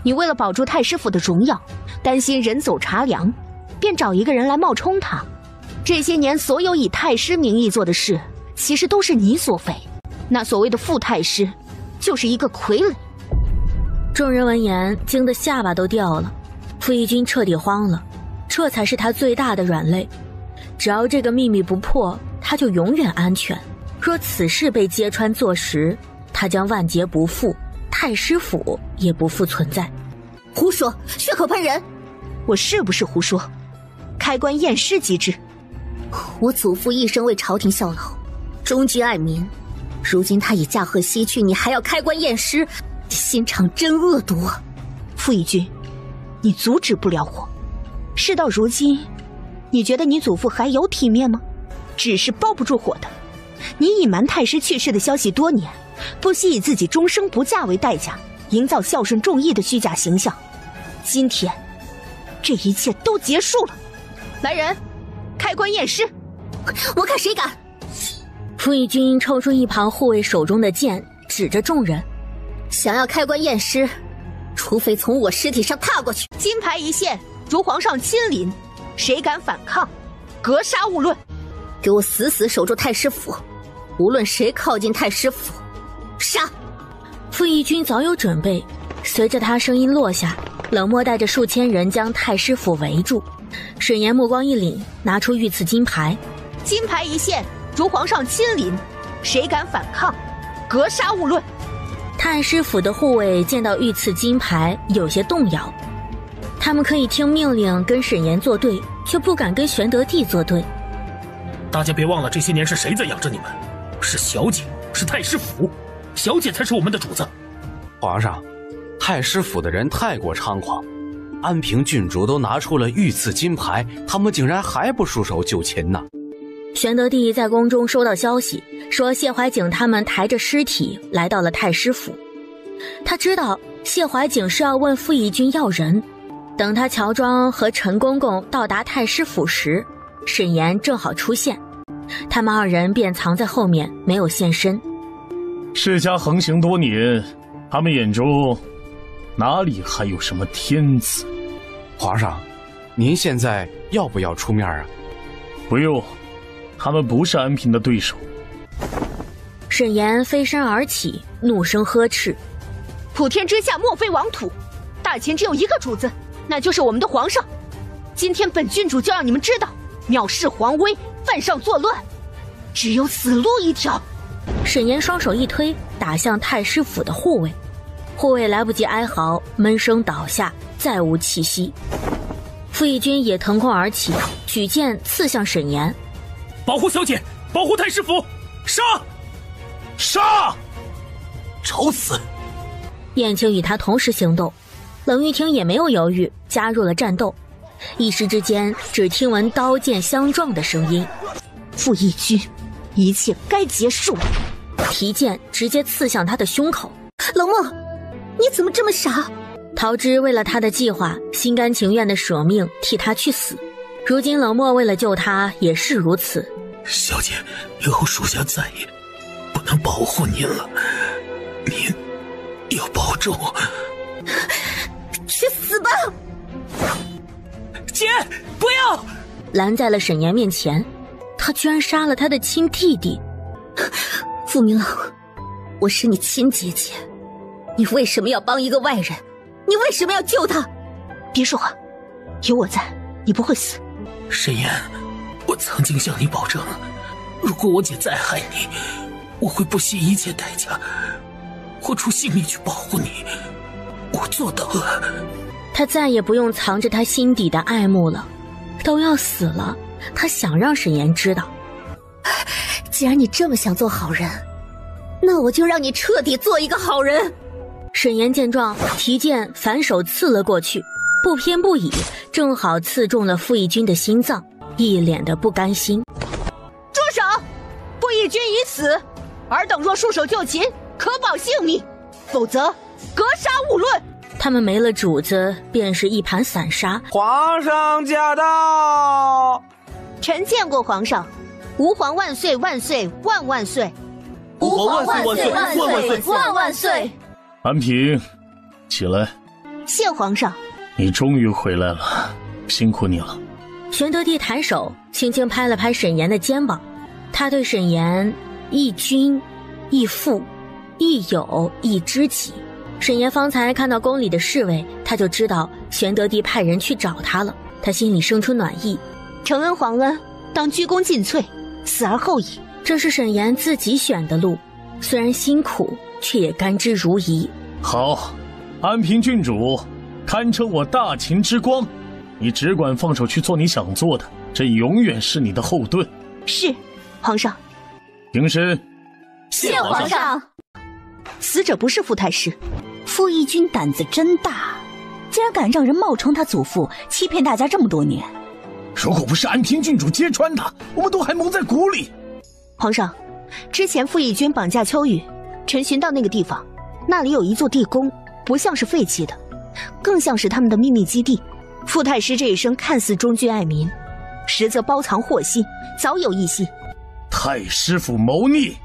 你为了保住太师府的荣耀，担心人走茶凉，便找一个人来冒充他。这些年所有以太师名义做的事，其实都是你所为。那所谓的傅太师，就是一个傀儡。众人闻言惊得下巴都掉了，傅义军彻底慌了，这才是他最大的软肋。只要这个秘密不破，他就永远安全。若此事被揭穿坐实，他将万劫不复，太师府也不复存在。胡说，血口喷人！我是不是胡说？开棺验尸即知。我祖父一生为朝廷效劳，忠君爱民，如今他已驾鹤西去，你还要开棺验尸，心肠真恶毒啊！傅义军，你阻止不了我。事到如今，你觉得你祖父还有体面吗？纸是包不住火的。你隐瞒太师去世的消息多年，不惜以自己终生不嫁为代价，营造孝顺重义的虚假形象。今天，这一切都结束了。来人，开棺验尸！我看谁敢！傅义军抽出一旁护卫手中的剑，指着众人：想要开棺验尸，除非从我尸体上踏过去。金牌一线，如皇上亲临，谁敢反抗，格杀勿论。给我死死守住太师府，无论谁靠近太师府，杀！傅义军早有准备，随着他声音落下，冷漠带着数千人将太师府围住。沈岩目光一凛，拿出御赐金牌：金牌一线，如皇上亲临，谁敢反抗，格杀勿论。太师府的护卫见到御赐金牌，有些动摇。他们可以听命令跟沈岩作对，却不敢跟玄德帝作对。大家别忘了，这些年是谁在养着你们？是小姐，是太师府，小姐才是我们的主子。皇上，太师府的人太过猖狂，安平郡主都拿出了御赐金牌，他们竟然还不束手就擒呢。玄德帝在宫中收到消息，说谢怀景他们抬着尸体来到了太师府。他知道谢怀景是要问傅义军要人，等他乔装和陈公公到达太师府时，沈岩正好出现，他们二人便藏在后面，没有现身。世家横行多年，他们眼中哪里还有什么天子？皇上，您现在要不要出面啊？不用，他们不是安平的对手。沈岩飞身而起，怒声呵斥：普天之下莫非王土，大秦只有一个主子，那就是我们的皇上。今天本郡主就让你们知道，藐视皇威，犯上作乱，只有死路一条。沈岩双手一推，打向太师府的护卫。护卫来不及哀嚎，闷声倒下，再无气息。傅义军也腾空而起，举剑刺向沈岩。保护小姐，保护太师府，杀！杀！找死！燕青与他同时行动，冷玉婷也没有犹豫，加入了战斗。一时之间，只听闻刀剑相撞的声音。傅义军，一切该结束。提剑直接刺向他的胸口。冷漠，你怎么这么傻？桃枝为了他的计划，心甘情愿地舍命替他去死。如今冷漠为了救他，也是如此。小姐，以后属下再也不能保护您了，您要保重。去死吧！姐，不要！拦在了沈岩面前，他居然杀了他的亲弟弟。傅明朗，我是你亲姐姐，你为什么要帮一个外人？你为什么要救他？别说话，有我在，你不会死。沈岩，我曾经向你保证，如果我姐再害你，我会不惜一切代价，豁出性命去保护你。我做到了。他再也不用藏着他心底的爱慕了，都要死了，他想让沈岩知道。既然你这么想做好人，那我就让你彻底做一个好人。沈岩见状，提剑反手刺了过去，不偏不倚，正好刺中了傅义军的心脏，一脸的不甘心。住手！傅义军已死，尔等若束手就擒，可保性命，否则格杀勿论。他们没了主子，便是一盘散沙。皇上驾到！臣见过皇上，吾皇万岁万岁万万岁！吾皇万岁万岁万万岁万万岁！安平，起来。谢皇上。你终于回来了，辛苦你了。玄德帝抬手轻轻拍了拍沈岩的肩膀，他对沈岩亦君亦父亦友亦知己。沈岩方才看到宫里的侍卫，他就知道玄德帝派人去找他了，他心里生出暖意。承恩皇恩，当鞠躬尽瘁，死而后已。这是沈岩自己选的路，虽然辛苦，却也甘之如饴。好，安平郡主堪称我大秦之光，你只管放手去做你想做的，这永远是你的后盾。是，皇上。平身。谢皇上。死者不是傅太师。傅义军胆子真大，竟然敢让人冒充他祖父，欺骗大家这么多年。如果不是安平郡主揭穿他，我们都还蒙在鼓里。皇上，之前傅义军绑架秋雨，臣寻到那个地方，那里有一座地宫，不像是废弃的，更像是他们的秘密基地。傅太师这一生看似忠君爱民，实则包藏祸心，早有异心。太师府谋逆，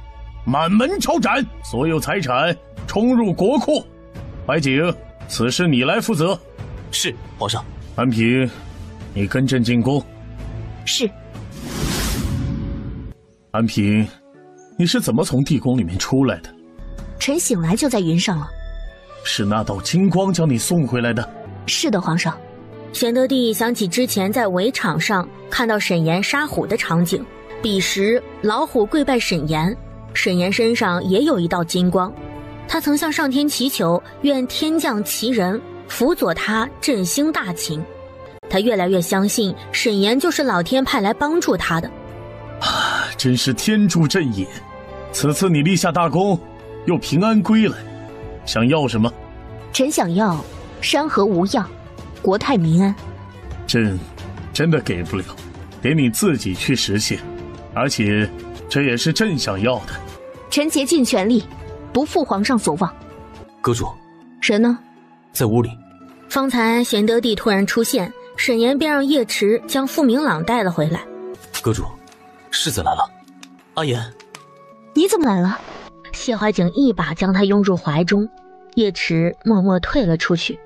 满门抄斩，所有财产冲入国库。怀瑾，此事你来负责。是，皇上。安平，你跟朕进宫。是。安平，你是怎么从地宫里面出来的？臣醒来就在云上了。是那道金光将你送回来的？是的，皇上。玄德帝想起之前在围场上看到沈岩杀虎的场景，彼时老虎跪拜沈岩，沈岩身上也有一道金光。他曾向上天祈求，愿天降奇人辅佐他振兴大秦。他越来越相信沈岩就是老天派来帮助他的。真是天助朕也！此次你立下大功，又平安归来，想要什么？臣想要山河无恙，国泰民安。朕真的给不了，得你自己去实现，而且这也是朕想要的。臣竭尽全力，不负皇上所望。阁主，人呢？在屋里。方才玄德帝突然出现，沈岩便让叶池将傅明朗带了回来。阁主，世子来了。阿言，你怎么来了？谢怀瑾一把将他拥入怀中，叶池默默退了出去。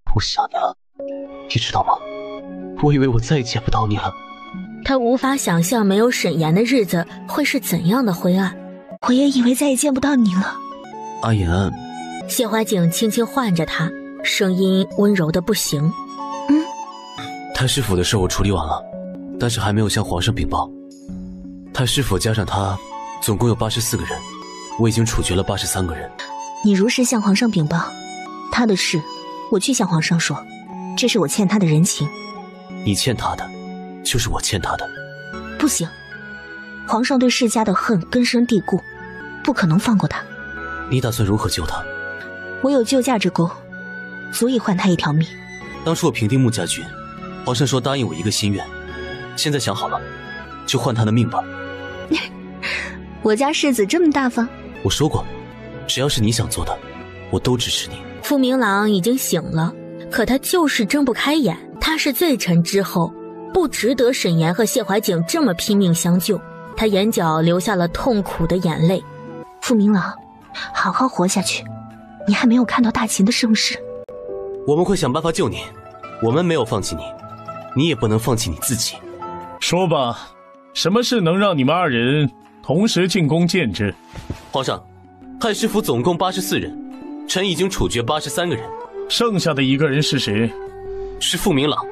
不想你了，你知道吗？我以为我再也见不到你了。他无法想象没有沈岩的日子会是怎样的灰暗。我也以为再也见不到你了。阿言，谢怀景轻轻唤着他，声音温柔的不行。太师府的事我处理完了，但是还没有向皇上禀报。太师府加上他，总共有84个人，我已经处决了83个人。你如实向皇上禀报，他的事我去向皇上说，这是我欠他的人情。你欠他的，就是我欠他的。不行，皇上对世家的恨根深蒂固，不可能放过他。你打算如何救他？我有救驾之功，足以换他一条命。当初我平定穆家军，皇上说答应我一个心愿，现在想好了，就换他的命吧。我家世子这么大方？我说过，只要是你想做的，我都支持你。傅明朗已经醒了，可他就是睁不开眼。他是罪臣之后，不值得沈岩和谢怀景这么拼命相救。他眼角流下了痛苦的眼泪。傅明朗，好好活下去，你还没有看到大秦的盛世。我们会想办法救你，我们没有放弃你，你也不能放弃你自己。说吧，什么事能让你们2人同时进宫见朕？皇上，太师府总共84人，臣已经处决83个人。剩下的1个人是谁？是傅明朗。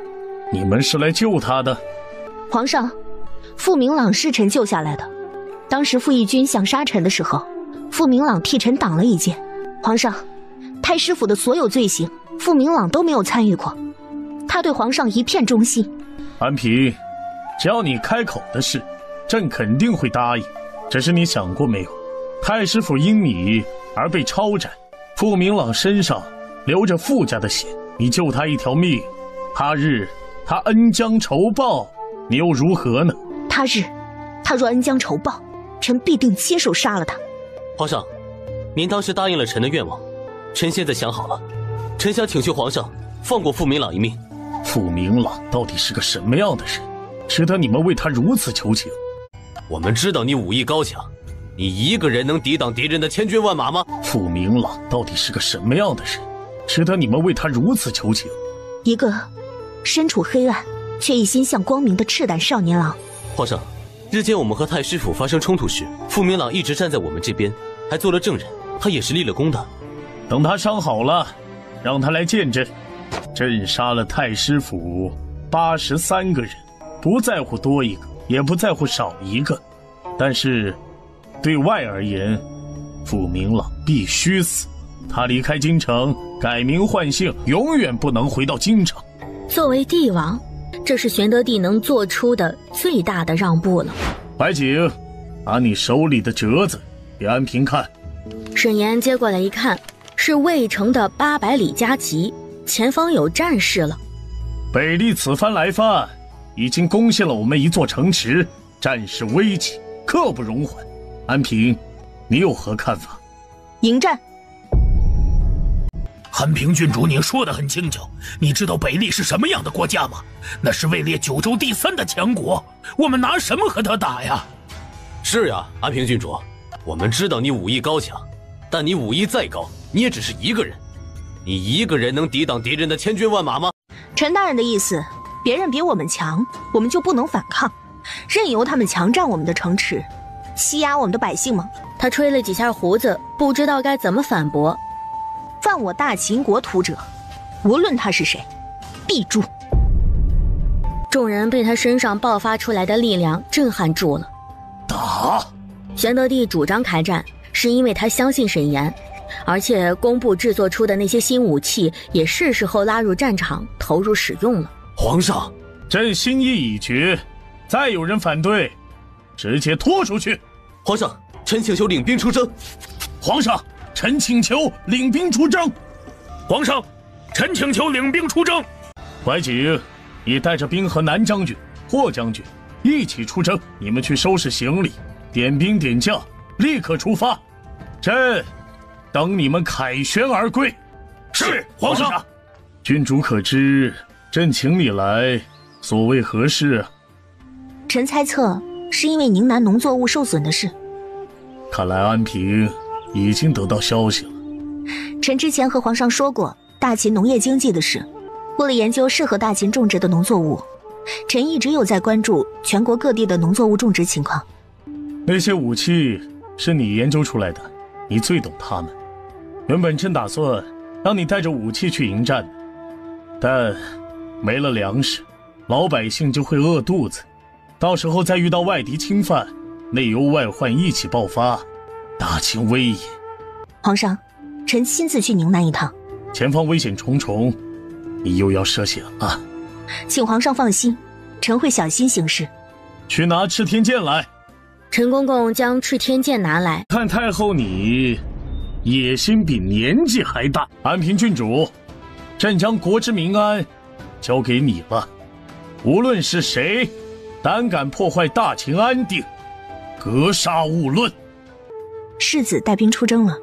你们是来救他的？皇上，傅明朗是臣救下来的。当时傅义军想杀臣的时候，傅明朗替臣挡了一剑。皇上，太师府的所有罪行，傅明朗都没有参与过，他对皇上一片忠心。安平，只要你开口的事，朕肯定会答应。只是你想过没有，太师府因你而被抄斩，傅明朗身上流着傅家的血，你救他一条命，他日他恩将仇报，你又如何呢？他若恩将仇报，臣必定亲手杀了他。皇上，您当时答应了臣的愿望，臣现在想好了，臣想请求皇上放过傅明朗一命。傅明朗到底是个什么样的人，值得你们为他如此求情？我们知道你武艺高强，你一个人能抵挡敌人的千军万马吗？傅明朗到底是个什么样的人，值得你们为他如此求情？一个身处黑暗却一心向光明的赤胆少年郎。皇上，日间我们和太师府发生冲突时，傅明朗一直站在我们这边，还做了证人，他也是立了功的。等他伤好了，让他来见朕。朕杀了太师府83个人，不在乎多一个，也不在乎少一个，但是对外而言，傅明朗必须死。他离开京城，改名换姓，永远不能回到京城。作为帝王，这是玄德帝能做出的最大的让步了。怀景，把你手里的折子给安平看。沈岩接过来一看，是魏城的800里加急，前方有战事了。北利此番来犯，已经攻陷了我们一座城池，战事危急，刻不容缓。安平，你有何看法？迎战。安平郡主，你说得很轻巧。你知道北利是什么样的国家吗？那是位列9州第3的强国，我们拿什么和他打呀？是呀，安平郡主，我们知道你武艺高强，但你武艺再高，你也只是一个人。你一个人能抵挡敌人的千军万马吗？陈大人的意思，别人比我们强，我们就不能反抗，任由他们强占我们的城池，欺压我们的百姓吗？他吹了几下胡子，不知道该怎么反驳。犯我大秦国土者，无论他是谁，必诛。众人被他身上爆发出来的力量震撼住了。打！玄德帝主张开战，是因为他相信沈岩，而且工部制作出的那些新武器也是时候拉入战场，投入使用了。皇上，朕心意已决，再有人反对，直接拖出去。皇上，臣请求领兵出征。皇上，臣请求领兵出征。皇上，臣请求领兵出征。怀景，你带着兵和南将军、霍将军一起出征，你们去收拾行李，点兵点将，立刻出发。朕等你们凯旋而归。是，皇上。郡主可知朕请你来所谓何事啊？臣猜测是因为宁南农作物受损的事。看来安平已经得到消息了。臣之前和皇上说过大秦农业经济的事，为了研究适合大秦种植的农作物，臣一直有在关注全国各地的农作物种植情况。那些武器是你研究出来的，你最懂他们。原本真打算让你带着武器去迎战，但没了粮食，老百姓就会饿肚子，到时候再遇到外敌侵犯，内忧外患一起爆发，大清危也。皇上，臣亲自去宁南一趟。前方危险重重，你又要涉险了。请皇上放心，臣会小心行事。去拿赤天剑来。陈公公将赤天剑拿来。看太后你野心比年纪还大。安平郡主，朕将国之民安交给你了，无论是谁胆敢破坏大秦安定，格杀勿论。世子带兵出征了，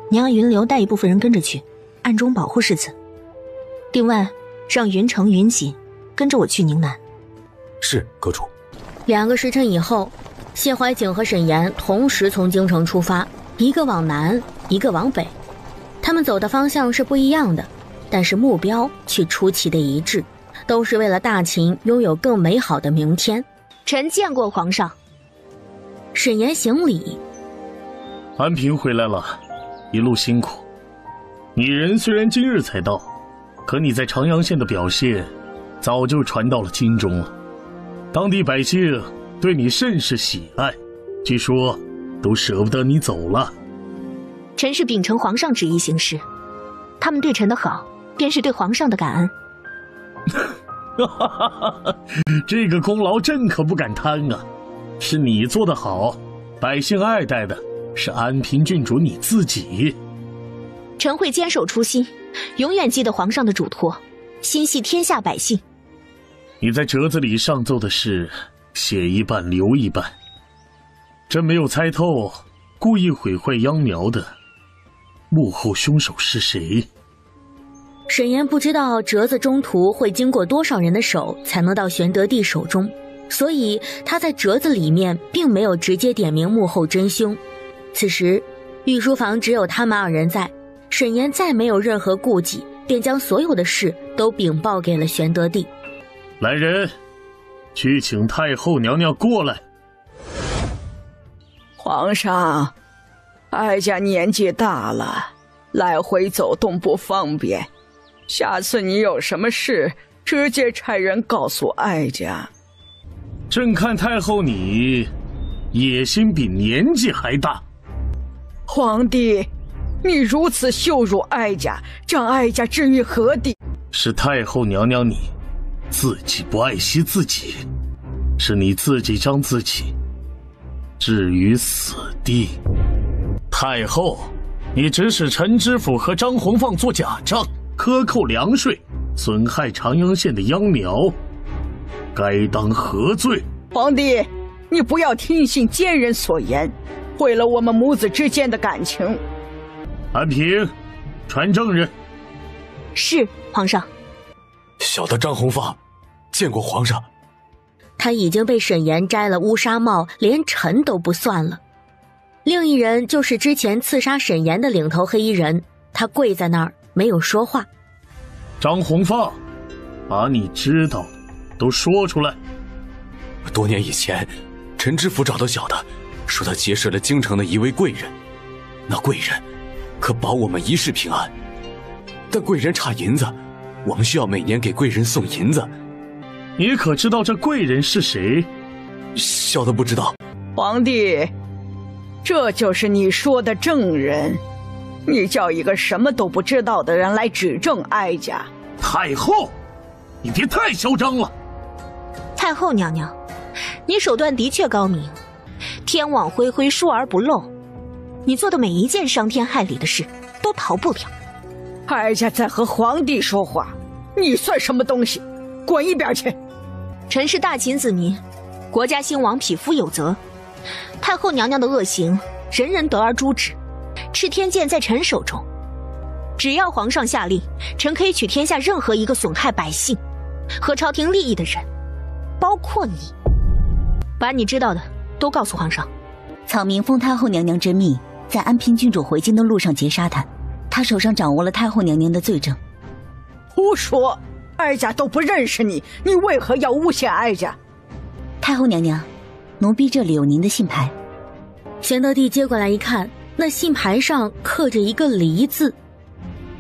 你让云流带一部分人跟着去，暗中保护世子。另外让云城、云锦跟着我去宁南。是，阁主。2个时辰以后，谢怀景和沈岩同时从京城出发，一个往南，一个往北。他们走的方向是不一样的，但是目标却出奇的一致，都是为了大秦拥有更美好的明天。臣见过皇上。沈岩行礼。安平回来了，一路辛苦。你人虽然今日才到，可你在长阳县的表现早就传到了京中了，当地百姓对你甚是喜爱，据说都舍不得你走了。臣是秉承皇上旨意行事，他们对臣的好便是对皇上的感恩。这个功劳朕可不敢贪啊，是你做得好，百姓爱戴的是安平郡主你自己。臣会坚守初心，永远记得皇上的嘱托，心系天下百姓。你在折子里上奏的是写一半留一半，朕没有猜透故意毁坏秧苗的幕后凶手是谁。沈岩不知道折子中途会经过多少人的手才能到玄德帝手中，所以他在折子里面并没有直接点名幕后真凶。此时御书房只有他们2人在，沈岩再没有任何顾忌，便将所有的事都禀报给了玄德帝。来人，去请太后娘娘过来。皇上，哀家年纪大了，来回走动不方便，下次你有什么事直接差人告诉哀家。朕看太后你野心比年纪还大。皇帝，你如此羞辱哀家，将哀家置于何地？是太后娘娘你自己不爱惜自己，是你自己将自己置于死地。太后，你指使陈知府和张弘放做假账，克扣粮税，损害长阳县的秧苗，该当何罪？皇帝，你不要听信奸人所言，毁了我们母子之间的感情。安平，传证人。是，皇上。小的张弘放见过皇上。他已经被沈岩摘了乌纱帽，连臣都不算了。另一人就是之前刺杀沈岩的领头黑衣人，他跪在那儿没有说话。张弘放，把你知道都说出来。多年以前，陈知府找到小的，说他结识了京城的一位贵人，那贵人可保我们一世平安。但贵人差银子，我们需要每年给贵人送银子。你可知道这贵人是谁？小的不知道。皇帝，这就是你说的证人，你叫一个什么都不知道的人来指证哀家。太后，你别太嚣张了。太后娘娘，你手段的确高明，天网恢恢，疏而不漏，你做的每一件伤天害理的事都逃不了。哀家在和皇帝说话，你算什么东西？滚一边去！臣是大秦子民，国家兴亡，匹夫有责。太后娘娘的恶行，人人得而诛之。赤天剑在臣手中，只要皇上下令，臣可以取天下任何一个损害百姓和朝廷利益的人，包括你。把你知道的都告诉皇上。草民奉太后娘娘之命，在安平郡主回京的路上劫杀他，他手上掌握了太后娘娘的罪证。胡说！哀家都不认识你，你为何要诬陷哀家？太后娘娘，奴婢这里有您的信牌。玄德帝接过来一看，那信牌上刻着一个黎字，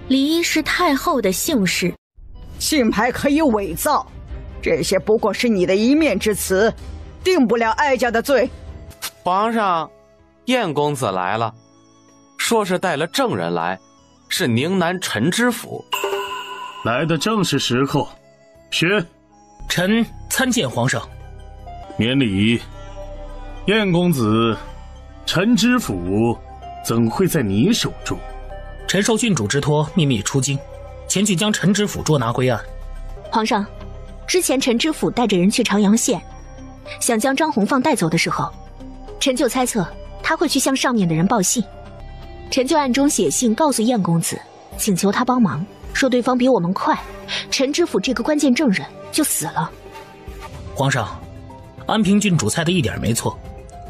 黎是太后的姓氏。信牌可以伪造，这些不过是你的一面之词，定不了哀家的罪。皇上，燕公子来了，说是带了证人来，是宁南陈知府。来的正是时候，宣，臣参见皇上。免礼。燕公子，陈知府怎会在你手中？臣受郡主之托，秘密出京，前去将陈知府捉拿归案。皇上，之前陈知府带着人去长阳县，想将张弘放带走的时候，臣就猜测他会去向上面的人报信，臣就暗中写信告诉燕公子，请求他帮忙，说对方比我们快，陈知府这个关键证人就死了。皇上，安平郡主猜的一点没错，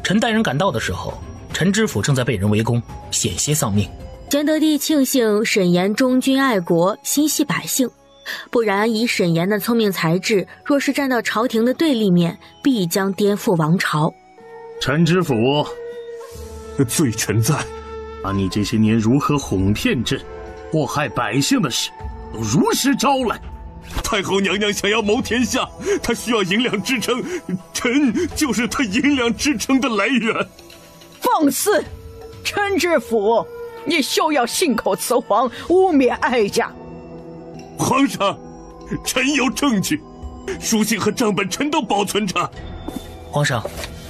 臣带人赶到的时候，陈知府正在被人围攻，险些丧命。玄德帝庆幸沈岩忠君爱国，心系百姓，不然以沈岩的聪明才智，若是站到朝廷的对立面，必将颠覆王朝。陈知府，罪臣在，把你这些年如何哄骗朕、祸害百姓的事，都如实招来。太后娘娘想要谋天下，她需要银两支撑，臣就是她银两支撑的来源。放肆！陈知府，你休要信口雌黄，污蔑哀家。皇上，臣有证据，书信和账本臣都保存着。皇上，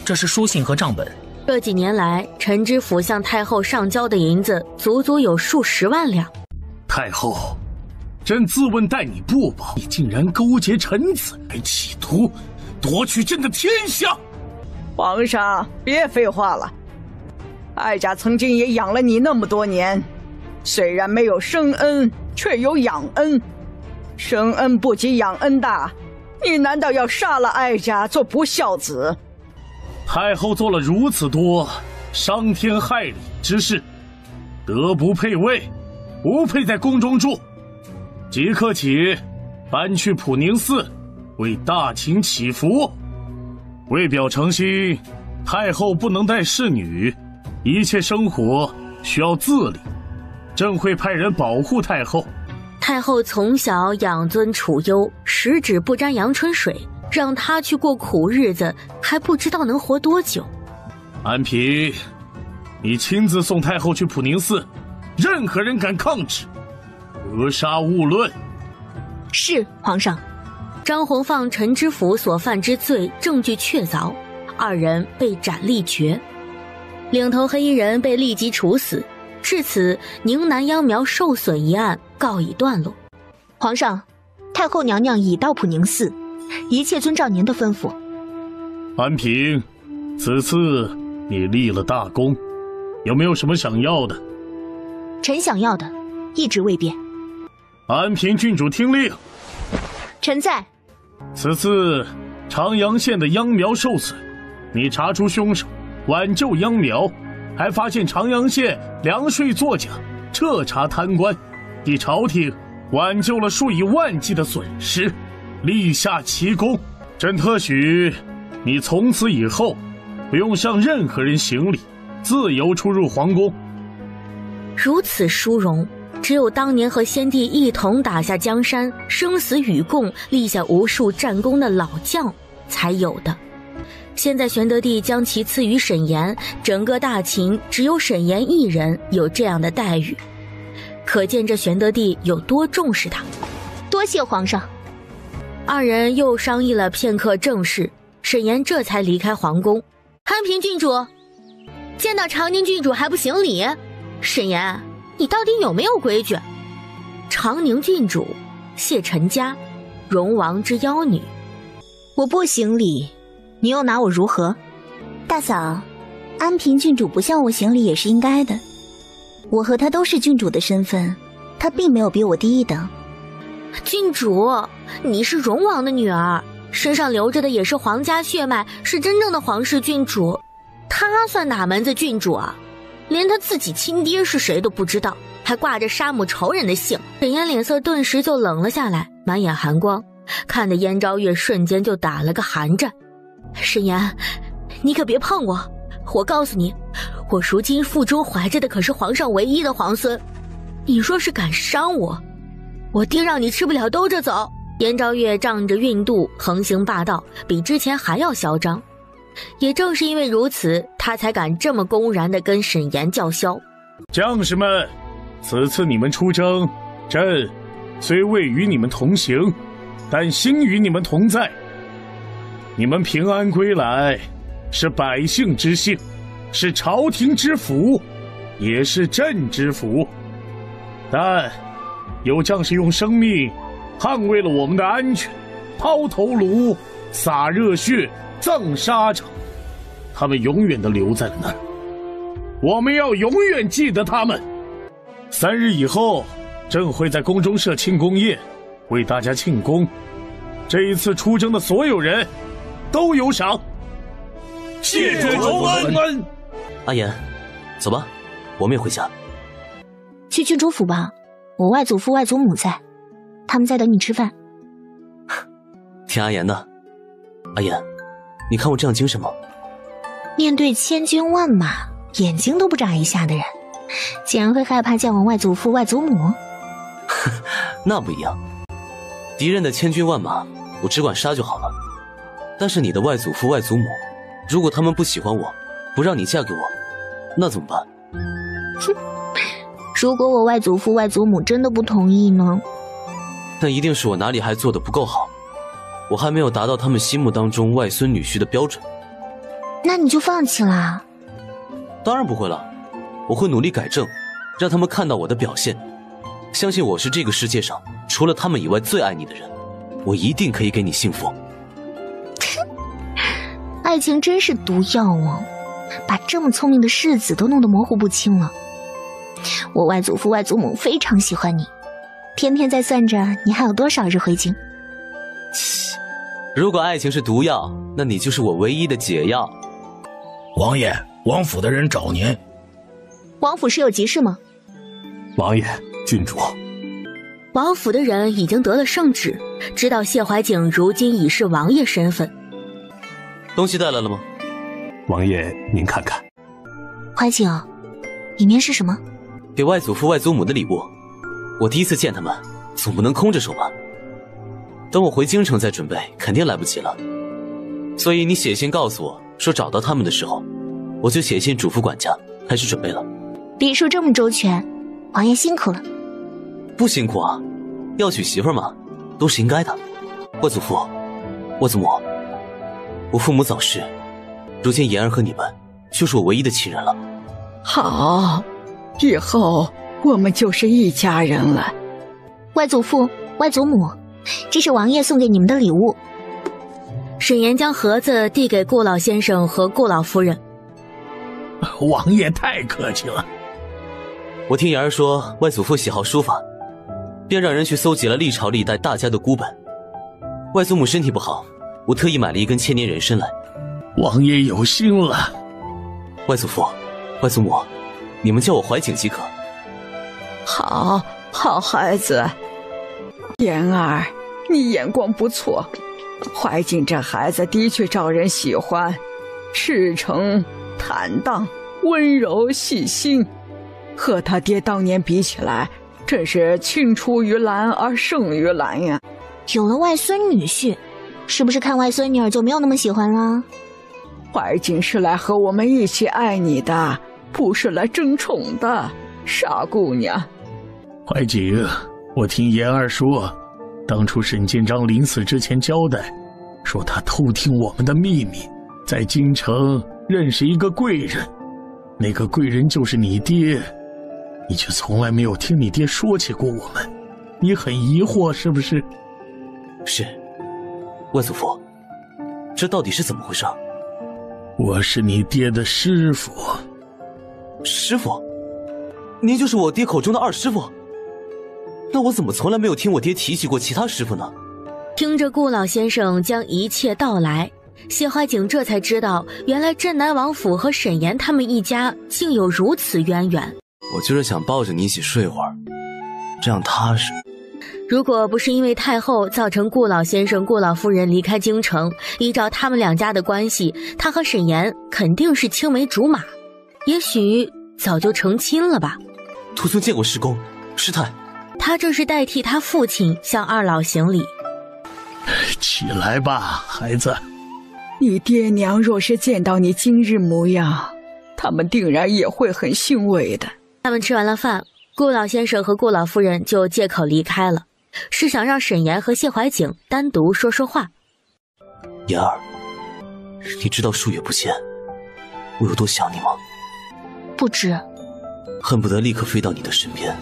这是书信和账本。这几年来，陈知府向太后上交的银子足足有数十万两。太后，朕自问待你不薄，你竟然勾结臣子，还企图夺取朕的天下。皇上，别废话了。哀家曾经也养了你那么多年，虽然没有生恩，却有养恩。生恩不及养恩大，你难道要杀了哀家做不孝子？太后做了如此多伤天害理之事，德不配位，不配在宫中住。即刻起搬去普宁寺，为大秦祈福。为表诚心，太后不能带侍女，一切生活需要自理，朕会派人保护太后。太后从小养尊处优，十指不沾阳春水，让她去过苦日子，还不知道能活多久。安平，你亲自送太后去普宁寺，任何人敢抗旨，格杀勿论。是，皇上。张弘放、陈知府所犯之罪证据确凿，二人被斩立决，领头黑衣人被立即处死。至此，宁南秧苗受损一案告一段落。皇上，太后娘娘已到普宁寺，一切遵照您的吩咐。安平，此次你立了大功，有没有什么想要的？臣想要的一直未变。安平郡主听令。臣在。此次长阳县的秧苗受损，你查出凶手，挽救秧苗，还发现长阳县粮税作假，彻查贪官，替朝廷挽救了数以万计的损失，立下奇功。朕特许你从此以后不用向任何人行礼，自由出入皇宫。如此殊荣，只有当年和先帝一同打下江山，生死与共，立下无数战功的老将才有的。现在玄德帝将其赐予沈岩，整个大秦只有沈岩一人有这样的待遇，可见这玄德帝有多重视他。多谢皇上。二人又商议了片刻正事，沈岩这才离开皇宫。安平郡主，见到长宁郡主还不行礼？沈岩，你到底有没有规矩？长宁郡主，谢陈家，荣王之妖女。我不行礼，你又拿我如何？大嫂，安平郡主不向我行礼也是应该的。我和她都是郡主的身份，她并没有比我低一等。郡主，你是荣王的女儿，身上流着的也是皇家血脉，是真正的皇室郡主。她算哪门子郡主啊？连她自己亲爹是谁都不知道，还挂着杀母仇人的姓。沈岩脸色顿时就冷了下来，满眼寒光，看得燕昭月瞬间就打了个寒战。沈岩，你可别碰我！我告诉你，我如今腹中怀着的可是皇上唯一的皇孙，你若是敢伤我，我定让你吃不了兜着走。颜昭月仗着孕肚横行霸道，比之前还要嚣张。也正是因为如此，他才敢这么公然地跟沈岩叫嚣。将士们，此次你们出征，朕虽未与你们同行，但心与你们同在。你们平安归来，是百姓之幸，是朝廷之福，也是朕之福。但有将士用生命捍卫了我们的安全，抛头颅，洒热血，赠沙场，他们永远地留在了那儿。我们要永远记得他们。3日以后，朕会在宫中设庆功宴，为大家庆功。这一次出征的所有人都有赏。谢主恩。阿言，走吧，我们也回家。去郡主府吧，我外祖父外祖母在，他们在等你吃饭。听阿言的。阿言，你看我这样精神吗？面对千军万马，眼睛都不眨一下的人，竟然会害怕见我外祖父外祖母？那不一样，敌人的千军万马，我只管杀就好了。但是你的外祖父外祖母，如果他们不喜欢我，不让你嫁给我，那怎么办？哼，如果我外祖父外祖母真的不同意呢？那一定是我哪里还做得不够好，我还没有达到他们心目当中外孙女婿的标准。那你就放弃啦？当然不会了，我会努力改正，让他们看到我的表现，相信我是这个世界上除了他们以外最爱你的人，我一定可以给你幸福。爱情真是毒药啊，把这么聪明的世子都弄得模糊不清了。我外祖父外祖母非常喜欢你，天天在算着你还有多少日回京。如果爱情是毒药，那你就是我唯一的解药。王爷，王府的人找您。王府是有急事吗？王爷，郡主。王府的人已经得了圣旨，知道谢怀景如今已是王爷身份。东西带来了吗？王爷，您看看。怀景，里面是什么？给外祖父外祖母的礼物。我第一次见他们，总不能空着手吧？等我回京城再准备，肯定来不及了。所以你写信告诉我说找到他们的时候，我就写信嘱咐管家开始准备了。礼数这么周全，王爷辛苦了。不辛苦啊，要娶媳妇嘛，都是应该的。外祖父，外祖母，我父母早逝，如今妍儿和你们就是我唯一的亲人了。好，以后我们就是一家人了。外祖父外祖母，这是王爷送给你们的礼物。沈岩将盒子递给顾老先生和顾老夫人。王爷太客气了。我听妍儿说外祖父喜好书法，便让人去搜集了历朝历代大家的孤本。外祖母身体不好，我特意买了一根千年人参来。王爷有心了。外祖父外祖母，你们叫我怀景即可。好，好孩子。妍儿，你眼光不错，怀景这孩子的确招人喜欢，赤诚、坦荡、温柔、细心，和他爹当年比起来，真是青出于蓝而胜于蓝呀。有了外孙女婿，是不是看外孙女儿就没有那么喜欢了？怀景是来和我们一起爱你的，不是来争宠的，傻姑娘。怀景，我听妍儿说，当初沈建章临死之前交代，说他偷听我们的秘密，在京城认识一个贵人，那个贵人就是你爹，你却从来没有听你爹说起过我们，你很疑惑是不是？是，外祖父，这到底是怎么回事？我是你爹的师傅。师傅？您就是我爹口中的二师傅？那我怎么从来没有听我爹提起过其他师傅呢？听着顾老先生将一切道来，谢怀景这才知道，原来镇南王府和沈岩他们一家竟有如此渊源。我就是想抱着你一起睡会儿，这样踏实。如果不是因为太后造成顾老先生、顾老夫人离开京城，依照他们两家的关系，他和沈岩肯定是青梅竹马。也许早就成亲了吧。徒孙见过师公，师太。他这是代替他父亲向二老行礼。起来吧，孩子。你爹娘若是见到你今日模样，他们定然也会很欣慰的。他们吃完了饭，顾老先生和顾老夫人就借口离开了，是想让沈岩和谢怀景单独说说话。妍儿，你知道数月不见，我有多想你吗？不知。恨不得立刻飞到你的身边，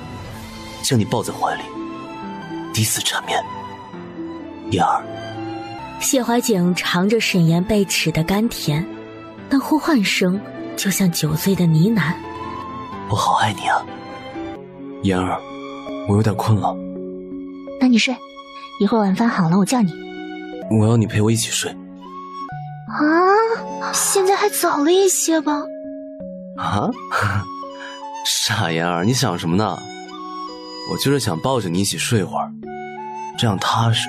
将你抱在怀里，抵死缠绵。妍儿。谢怀景尝着沈岩被齿的甘甜，那呼唤声就像酒醉的呢喃。我好爱你啊，妍儿，我有点困了。那你睡，一会儿晚饭好了我叫你。我要你陪我一起睡。啊，现在还早了一些吧？啊？傻妍儿，你想什么呢？我就是想抱着你一起睡会儿，这样踏实。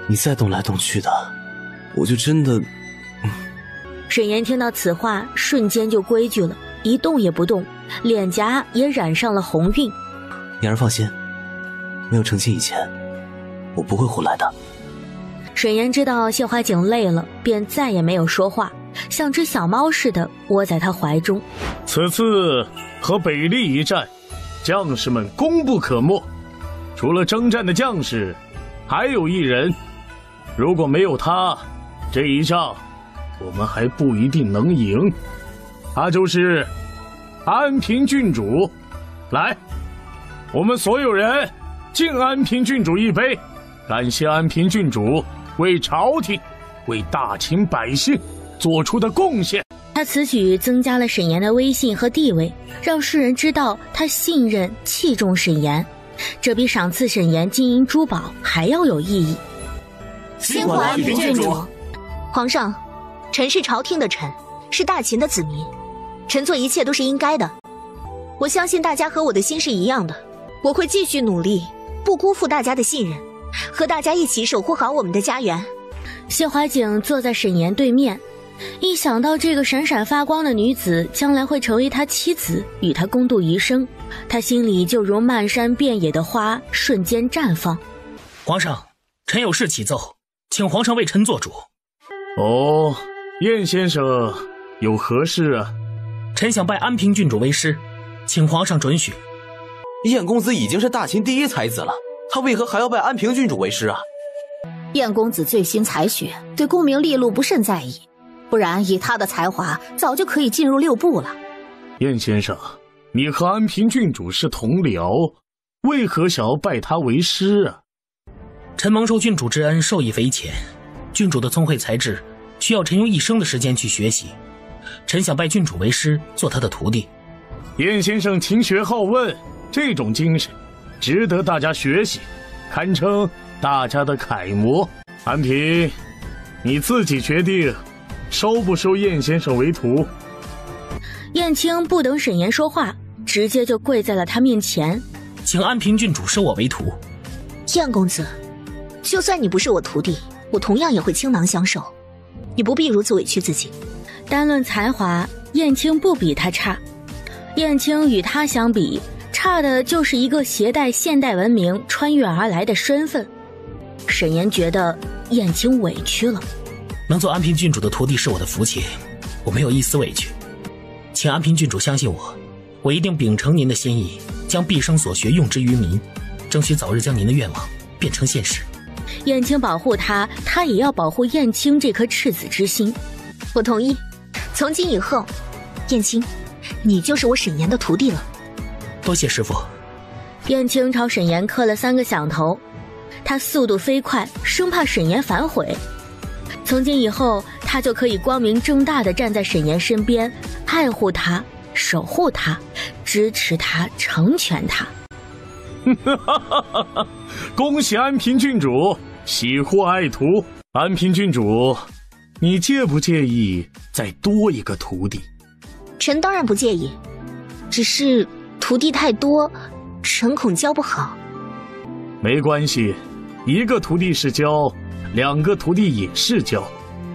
你再动来动去的，我就真的……沈岩听到此话，瞬间就规矩了，一动也不动，脸颊也染上了红晕。妍儿放心，没有成亲以前，我不会胡来的。沈岩知道谢怀景累了，便再也没有说话，像只小猫似的窝在他怀中。此次和北利一战，将士们功不可没，除了征战的将士，还有一人，如果没有他，这一仗我们还不一定能赢。他就是安平郡主。来，我们所有人敬安平郡主一杯，感谢安平郡主为朝廷、为大秦百姓做出的贡献。他此举增加了沈岩的威信和地位，让世人知道他信任、器重沈岩，这比赏赐沈岩金银珠宝还要有意义。辛苦安平郡主。皇上，臣是朝廷的臣，是大秦的子民，臣做一切都是应该的。我相信大家和我的心是一样的，我会继续努力，不辜负大家的信任，和大家一起守护好我们的家园。谢怀景坐在沈岩对面，一想到这个闪闪发光的女子将来会成为他妻子，与他共度余生，他心里就如漫山遍野的花，瞬间绽放。皇上，臣有事启奏，请皇上为臣做主。哦，燕先生有何事啊？臣想拜安平郡主为师，请皇上准许。燕公子已经是大秦第一才子了，他为何还要拜安平郡主为师啊？燕公子最新才学，对功名利禄不甚在意，不然以他的才华，早就可以进入6部了。燕先生，你和安平郡主是同僚，为何想要拜他为师啊？臣蒙受郡主之恩，受益匪浅。郡主的聪慧才智，需要臣用一生的时间去学习。臣想拜郡主为师，做他的徒弟。燕先生勤学好问，这种精神值得大家学习，堪称大家的楷模。安平，你自己决定收不收燕先生为徒。燕青不等沈岩说话，直接就跪在了他面前，请安平郡主收我为徒。燕公子，就算你不是我徒弟，我同样也会倾囊相授，你不必如此委屈自己。单论才华，燕青不比他差，燕青与他相比，差的就是一个携带现代文明穿越而来的身份。沈岩觉得燕青委屈了。能做安平郡主的徒弟是我的福气，我没有一丝委屈。请安平郡主相信我，我一定秉承您的心意，将毕生所学用之于民，争取早日将您的愿望变成现实。燕青保护他，他也要保护燕青这颗赤子之心。我同意，从今以后，燕青，你就是我沈岩的徒弟了。多谢师父。燕青朝沈岩磕了3个响头，他速度飞快，生怕沈岩反悔。从今以后，他就可以光明正大地站在沈岩身边，爱护他，守护他，支持他，成全他。恭喜安平郡主喜获爱徒。安平郡主，你介不介意再多一个徒弟？臣当然不介意，只是徒弟太多，臣恐教不好。没关系，一个徒弟是教，2个徒弟也是教，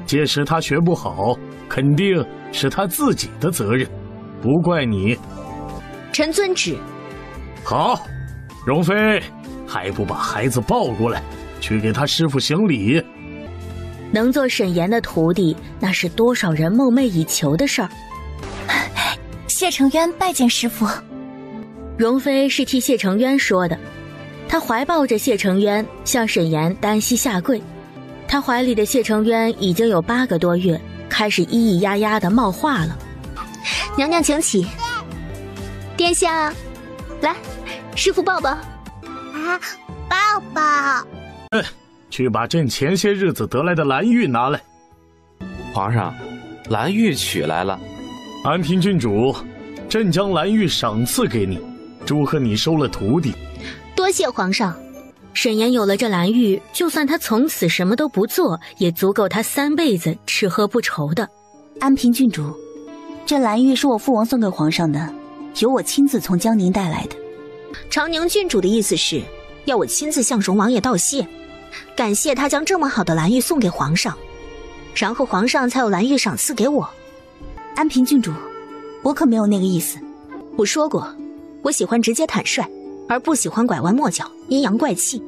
届时他学不好，肯定是他自己的责任。不怪你。臣遵旨。好，容妃，还不把孩子抱过来，去给他师父行礼。能做沈岩的徒弟，那是多少人梦寐以求的事儿。谢承渊拜见师父。容妃是替谢承渊说的，她怀抱着谢承渊向沈岩单膝下跪。她怀里的谢承渊已经有8个多月，开始咿咿呀呀的冒话了。娘娘请起。殿下，来，师父抱抱。啊，抱抱。去把朕前些日子得来的蓝玉拿来。皇上，蓝玉取来了。安平郡主，朕将蓝玉赏赐给你，祝贺你收了徒弟。多谢皇上。沈岩有了这蓝玉，就算他从此什么都不做，也足够他3辈子吃喝不愁的。安平郡主，这蓝玉是我父王送给皇上的，由我亲自从江宁带来的。长宁郡主的意思是要我亲自向荣王爷道谢，感谢他将这么好的蓝玉送给皇上，然后皇上才有蓝玉赏赐给我。安平郡主，我可没有那个意思。我说过，我喜欢直接坦率，而不喜欢拐弯抹角、阴阳怪气。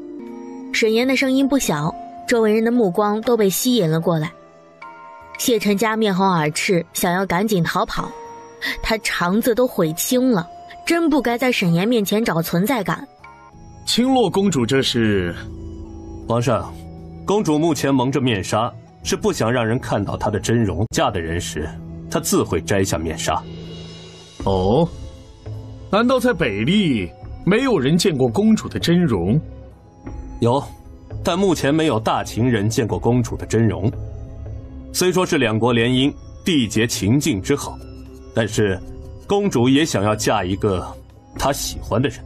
沈岩的声音不小，周围人的目光都被吸引了过来。谢晨家面红耳赤，想要赶紧逃跑，他肠子都悔青了，真不该在沈岩面前找存在感。青洛公主这是？皇上，公主目前蒙着面纱，是不想让人看到她的真容，嫁的人时她自会摘下面纱。哦，难道在北地没有人见过公主的真容？有，但目前没有大秦人见过公主的真容。虽说是2国联姻，缔结秦晋之好，但是公主也想要嫁一个她喜欢的人。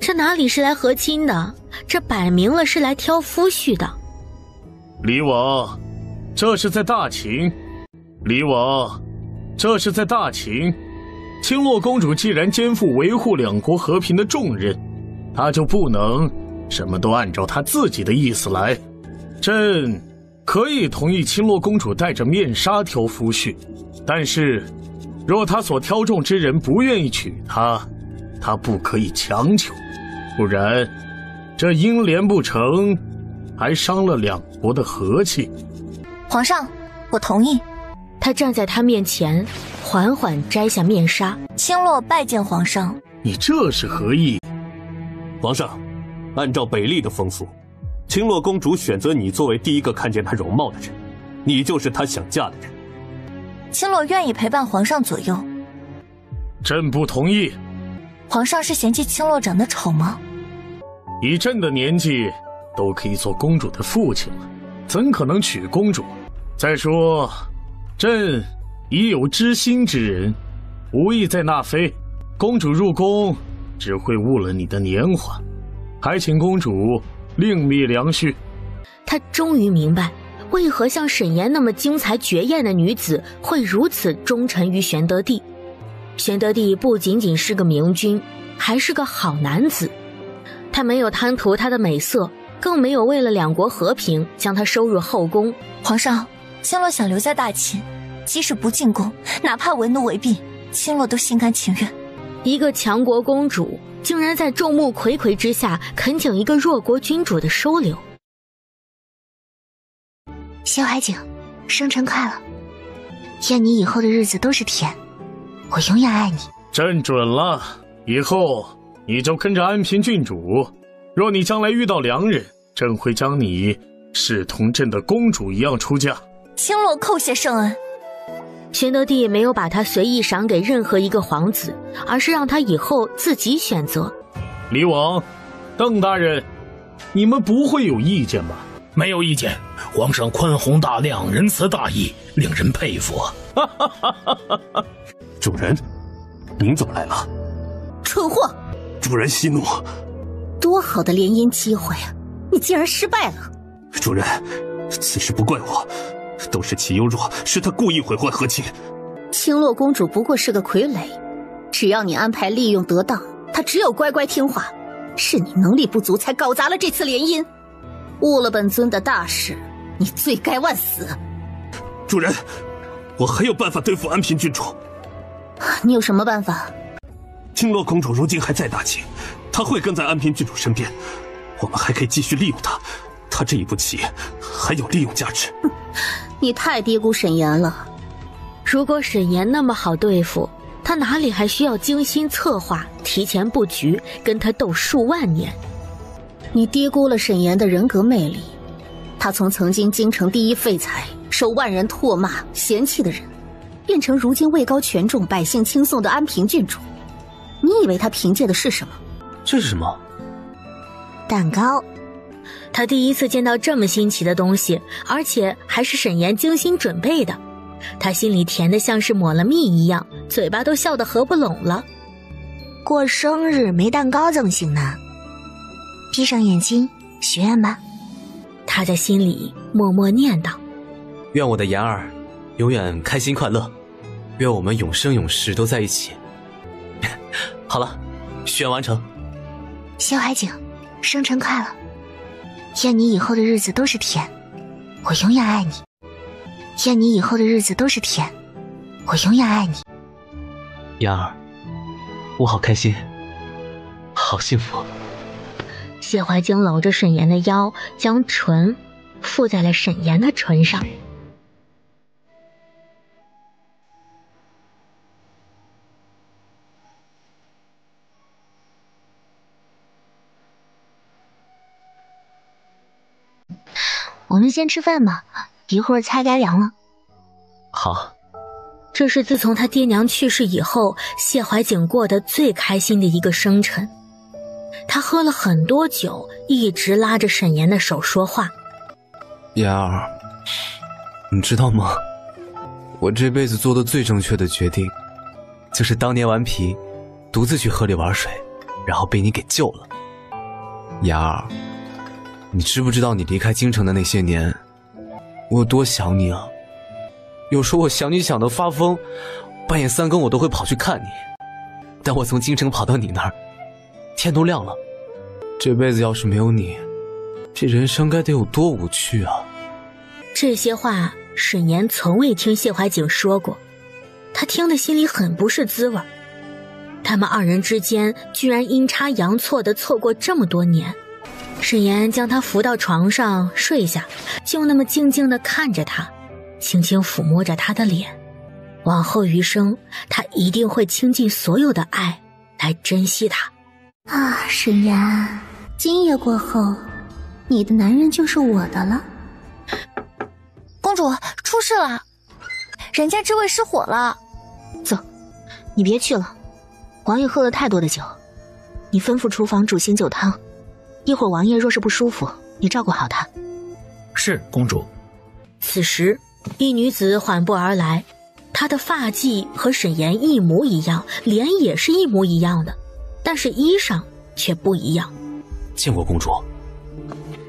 这哪里是来和亲的，这摆明了是来挑夫婿的。离王，这是在大秦。离王，这是在大秦。青洛公主既然肩负维护2国和平的重任，她就不能什么都按照她自己的意思来。朕可以同意青洛公主戴着面纱挑夫婿，但是若她所挑中之人不愿意娶她，她不可以强求，不然这姻联不成，还伤了2国的和气。皇上，我同意。他站在他面前，缓缓摘下面纱。青洛拜见皇上。你这是何意？皇上，按照北厉的风俗，青洛公主选择你作为第一个看见她容貌的人，你就是她想嫁的人。青洛愿意陪伴皇上左右。朕不同意。皇上是嫌弃青洛长得丑吗？以朕的年纪，都可以做公主的父亲了，怎可能娶公主？再说，朕已有知心之人，无意再纳妃。公主入宫，只会误了你的年华，还请公主另觅良婿。他终于明白，为何像沈岩那么精彩绝艳的女子会如此忠臣于玄德帝。玄德帝不仅仅是个明君，还是个好男子。他没有贪图她的美色，更没有为了2国和平将她收入后宫。皇上，青洛想留在大秦，即使不进宫，哪怕为奴为婢，青洛都心甘情愿。一个强国公主竟然在众目睽睽之下恳请一个弱国君主的收留。萧海景，生辰快乐，愿你以后的日子都是甜，我永远爱你。朕准了，以后你就跟着安平郡主，若你将来遇到良人，朕会将你视同朕的公主一样出嫁。青洛叩谢圣恩。玄德帝没有把他随意赏给任何一个皇子，而是让他以后自己选择。离王，邓大人，你们不会有意见吧？没有意见，皇上宽宏大量，仁慈大义，令人佩服。主人，您怎么来了？蠢货！主人息怒。多好的联姻机会啊，你竟然失败了！主人，此事不怪我，都是齐幽若，是他故意毁坏和亲。青洛公主不过是个傀儡，只要你安排利用得当，她只有乖乖听话。是你能力不足才搞砸了这次联姻，误了本尊的大事，你罪该万死。主人，我还有办法对付安平郡主。你有什么办法？青洛公主如今还在大秦，她会跟在安平郡主身边，我们还可以继续利用她。她这一步棋还有利用价值。你太低估沈岩了。如果沈岩那么好对付，他哪里还需要精心策划、提前布局，跟他斗数万年？你低估了沈岩的人格魅力。他从曾经京城第一废材、受万人唾骂嫌弃的人，变成如今位高权重、百姓倾颂的安平郡主。你以为他凭借的是什么？这是什么？蛋糕。他第一次见到这么新奇的东西，而且还是沈岩精心准备的。他心里甜得像是抹了蜜一样，嘴巴都笑得合不拢了。过生日没蛋糕怎么行呢？闭上眼睛许愿吧。他在心里默默念叨：愿我的妍儿永远开心快乐，愿我们永生永世都在一起。好了，许愿完成。谢怀景，生辰快乐！愿你以后的日子都是甜，我永远爱你。愿你以后的日子都是甜，我永远爱你。妍儿，我好开心，好幸福。谢怀景搂着沈岩的腰，将唇附在了沈岩的唇上。我们先吃饭吧，一会儿菜该凉了。好。这是自从他爹娘去世以后，谢怀景过得最开心的一个生辰。他喝了很多酒，一直拉着沈岩的手说话。妍儿，你知道吗？我这辈子做的最正确的决定，就是当年顽皮，独自去河里玩水，然后被你给救了。妍儿，你知不知道你离开京城的那些年，我有多想你啊？有时候我想你想得发疯，半夜3更我都会跑去看你。但我从京城跑到你那儿，天都亮了。这辈子要是没有你，这人生该得有多无趣啊！这些话沈岩从未听谢怀景说过，他听得心里很不是滋味。他们二人之间居然阴差阳错地错过这么多年。沈岩将他扶到床上睡下，就那么静静地看着他，轻轻抚摸着他的脸。往后余生，他一定会倾尽所有的爱来珍惜他。啊，沈岩，今夜过后，你的男人就是我的了。公主，出事了，人家这位失火了。走，你别去了，王爷喝了太多的酒，你吩咐厨房煮醒酒汤，一会儿王爷若是不舒服，你照顾好他。是，公主。此时一女子缓步而来，她的发髻和沈岩一模一样，脸也是一模一样的，但是衣裳却不一样。见过公主。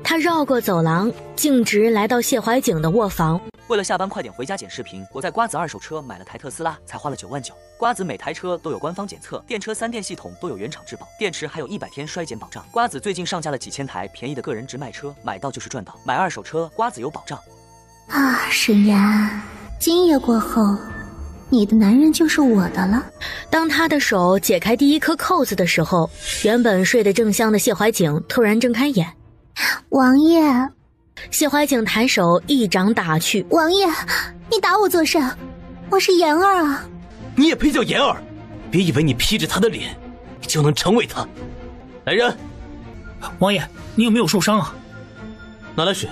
她绕过走廊，径直来到谢怀景的卧房。为了下班快点回家剪视频，我在瓜子二手车买了台特斯拉，才花了9万9。瓜子每台车都有官方检测，电车3电系统都有原厂质保，电池还有100天衰减保障。瓜子最近上架了几千台便宜的个人直卖车，买到就是赚到，买二手车瓜子有保障。啊，沈岩，今夜过后，你的男人就是我的了。当他的手解开第一颗扣子的时候，原本睡得正香的谢怀景突然睁开眼。王爷。谢怀景抬手一掌打去。王爷，你打我做甚？我是妍儿啊。你也配叫妍儿？别以为你披着他的脸就能成为他。来人！王爷，你有没有受伤啊？拿来水。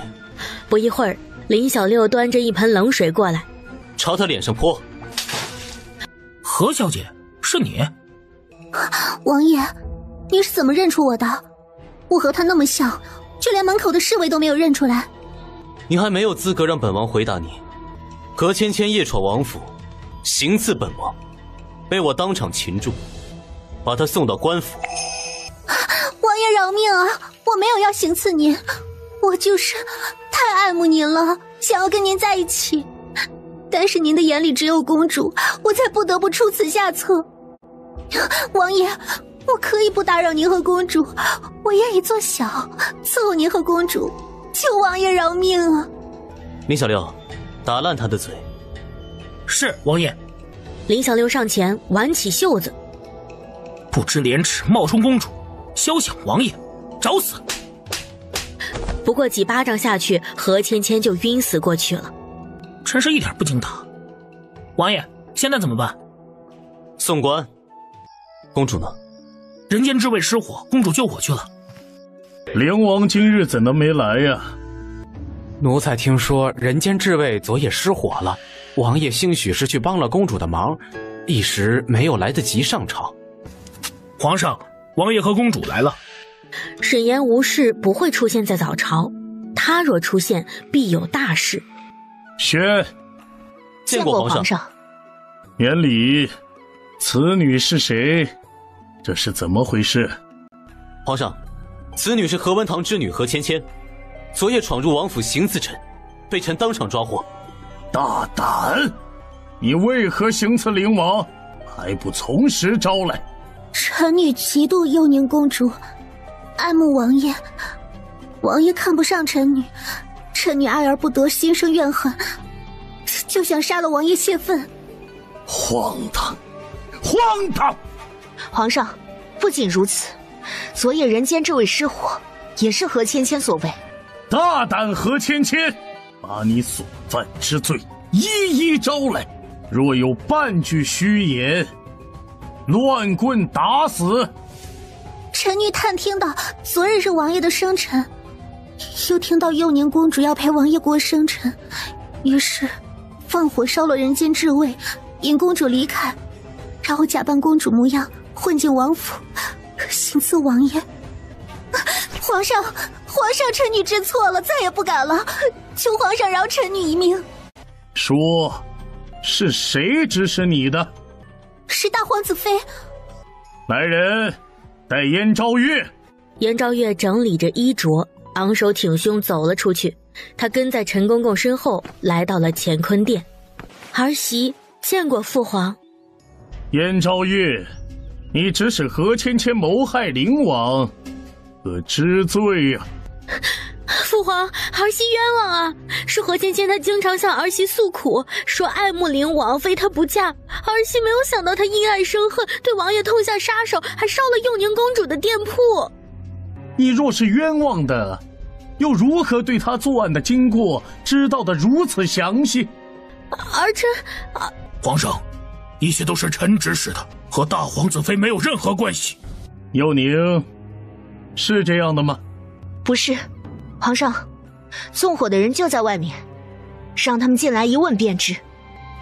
不一会儿，林小六端着一盆冷水过来，朝他脸上泼。何小姐，是你？王爷，你是怎么认出我的？我和他那么像，就连门口的侍卫都没有认出来。你还没有资格让本王回答你。何芊芊夜闯王府，行刺本王，被我当场擒住，把他送到官府。王爷饶命啊！我没有要行刺您，我就是太爱慕您了，想要跟您在一起。但是您的眼里只有公主，我才不得不出此下策。王爷，我可以不打扰您和公主，我愿意做小，伺候您和公主，求王爷饶命啊！林小六，打烂他的嘴。是，王爷。林小六上前挽起袖子，不知廉耻，冒充公主，肖想王爷，找死！不过几巴掌下去，何芊芊就晕死过去了。真是一点不经打。王爷，现在怎么办？送官。公主呢？人间至味失火，公主救火去了。灵王今日怎能没来呀？奴才听说人间至味昨夜失火了，王爷兴许是去帮了公主的忙，一时没有来得及上朝。皇上，王爷和公主来了。沈岩无事不会出现在早朝，他若出现，必有大事。宣，见过皇上。免礼，此女是谁？这是怎么回事？皇上，此女是何文堂之女何芊芊，昨夜闯入王府行刺臣，被臣当场抓获。大胆！你为何行刺灵王？还不从实招来？臣女嫉妒幼宁公主，爱慕王爷，王爷看不上臣女，臣女爱而不得，心生怨恨，就想杀了王爷泄愤。荒唐，荒唐！皇上，不仅如此，昨夜人间这位失火，也是何芊芊所为。大胆何芊芊，把你所犯之罪一一招来，若有半句虚言，乱棍打死。臣女探听到昨日是王爷的生辰，又听到幼宁公主要陪王爷过生辰，于是放火烧了人间至味，引公主离开，然后假扮公主模样混进王府，行刺王爷。皇上，臣女知错了，再也不敢了，求皇上饶臣女一命。说，是谁指使你的？是大皇子妃。来人，带燕昭月。燕昭月整理着衣着，昂首挺胸走了出去。他跟在陈公公身后，来到了乾坤殿。儿媳见过父皇。燕昭月，你指使何芊芊谋害灵王，可知罪呀？父皇，儿媳冤枉啊！是何芊芊她经常向儿媳诉苦，说爱慕灵王，非她不嫁。儿媳没有想到她因爱生恨，对王爷痛下杀手，还烧了幼宁公主的店铺。你若是冤枉的，又如何对她作案的经过知道的如此详细？儿臣……皇上，一切都是臣指使的，和大皇子妃没有任何关系。幼宁，是这样的吗？不是，皇上，纵火的人就在外面，让他们进来一问便知。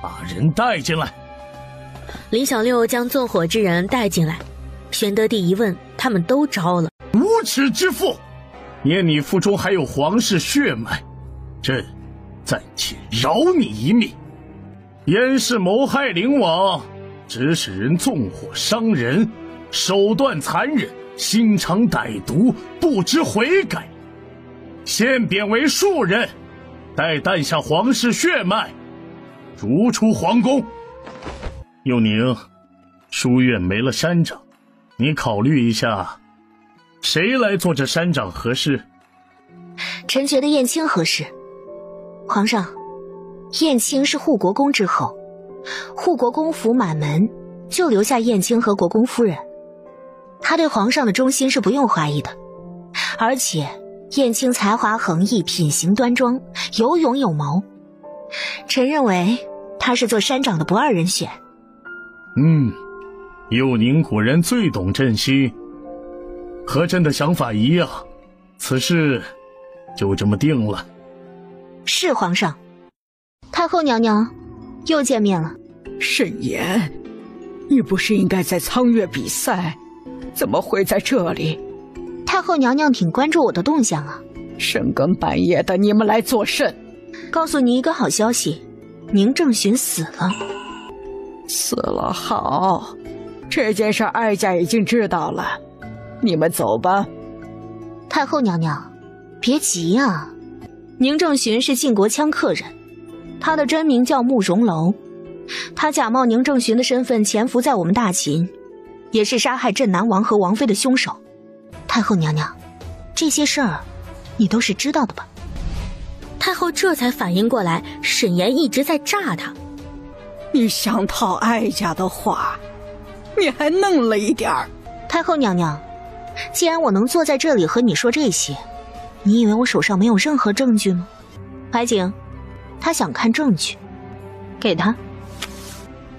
把人带进来。林小六将纵火之人带进来，玄德帝一问，他们都招了。无耻之妇，念你腹中还有皇室血脉，朕暂且饶你一命。燕氏谋害灵王，指使人纵火伤人，手段残忍，心肠歹毒，不知悔改。现贬为庶人，待诞下皇室血脉，逐出皇宫。幼宁，书院没了山长，你考虑一下，谁来做这山长合适？臣觉得燕青合适。皇上，燕青是护国公之后，护国公府满门就留下燕青和国公夫人，他对皇上的忠心是不用怀疑的。而且燕青才华横溢，品行端庄，有勇有谋，臣认为他是做山长的不二人选。幼宁果然最懂朕心，和朕的想法一样，此事就这么定了。是皇上。太后娘娘，又见面了。沈岩，你不是应该在苍月比赛，怎么会在这里？太后娘娘挺关注我的动向啊。深更半夜的，你们来作甚？告诉你一个好消息，宁正勋死了。死了，好，这件事哀家已经知道了，你们走吧。太后娘娘，别急啊。宁正勋是晋国羌客人，他的真名叫慕容楼，他假冒宁正勋的身份潜伏在我们大秦，也是杀害镇南王和王妃的凶手。太后娘娘，这些事儿你都是知道的吧？太后这才反应过来，沈岩一直在诈她。你想讨哀家的话，你还嫩了一点儿。太后娘娘，既然我能坐在这里和你说这些，你以为我手上没有任何证据吗？怀瑾，他想看证据，给他。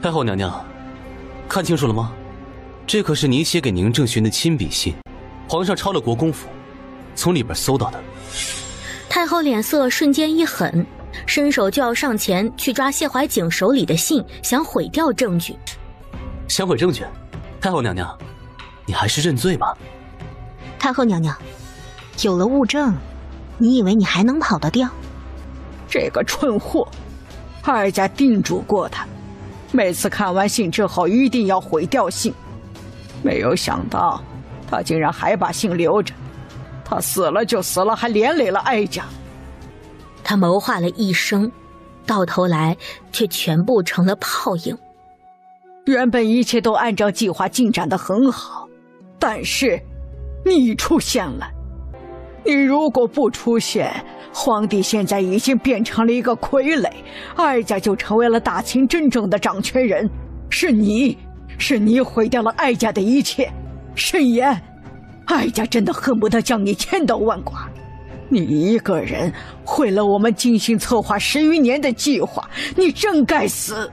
太后娘娘，看清楚了吗？这可是您写给宁正勋的亲笔信，皇上抄了国公府，从里边搜到的。太后脸色瞬间一狠，伸手就要上前去抓谢怀瑾手里的信，想毁掉证据。想毁证据？太后娘娘，你还是认罪吧。太后娘娘，有了物证，你以为你还能跑得掉？这个蠢货，哀家叮嘱过他，每次看完信之后一定要毁掉信。没有想到，他竟然还把信留着。他死了就死了，还连累了哀家。他谋划了一生，到头来却全部成了泡影。原本一切都按照计划进展得很好，但是你出现了。你如果不出现，皇帝现在已经变成了一个傀儡，哀家就成为了大秦真正的掌权人。是你毁掉了哀家的一切。沈岩，哀家真的恨不得将你千刀万剐。你一个人毁了我们精心策划10余年的计划，你真该死。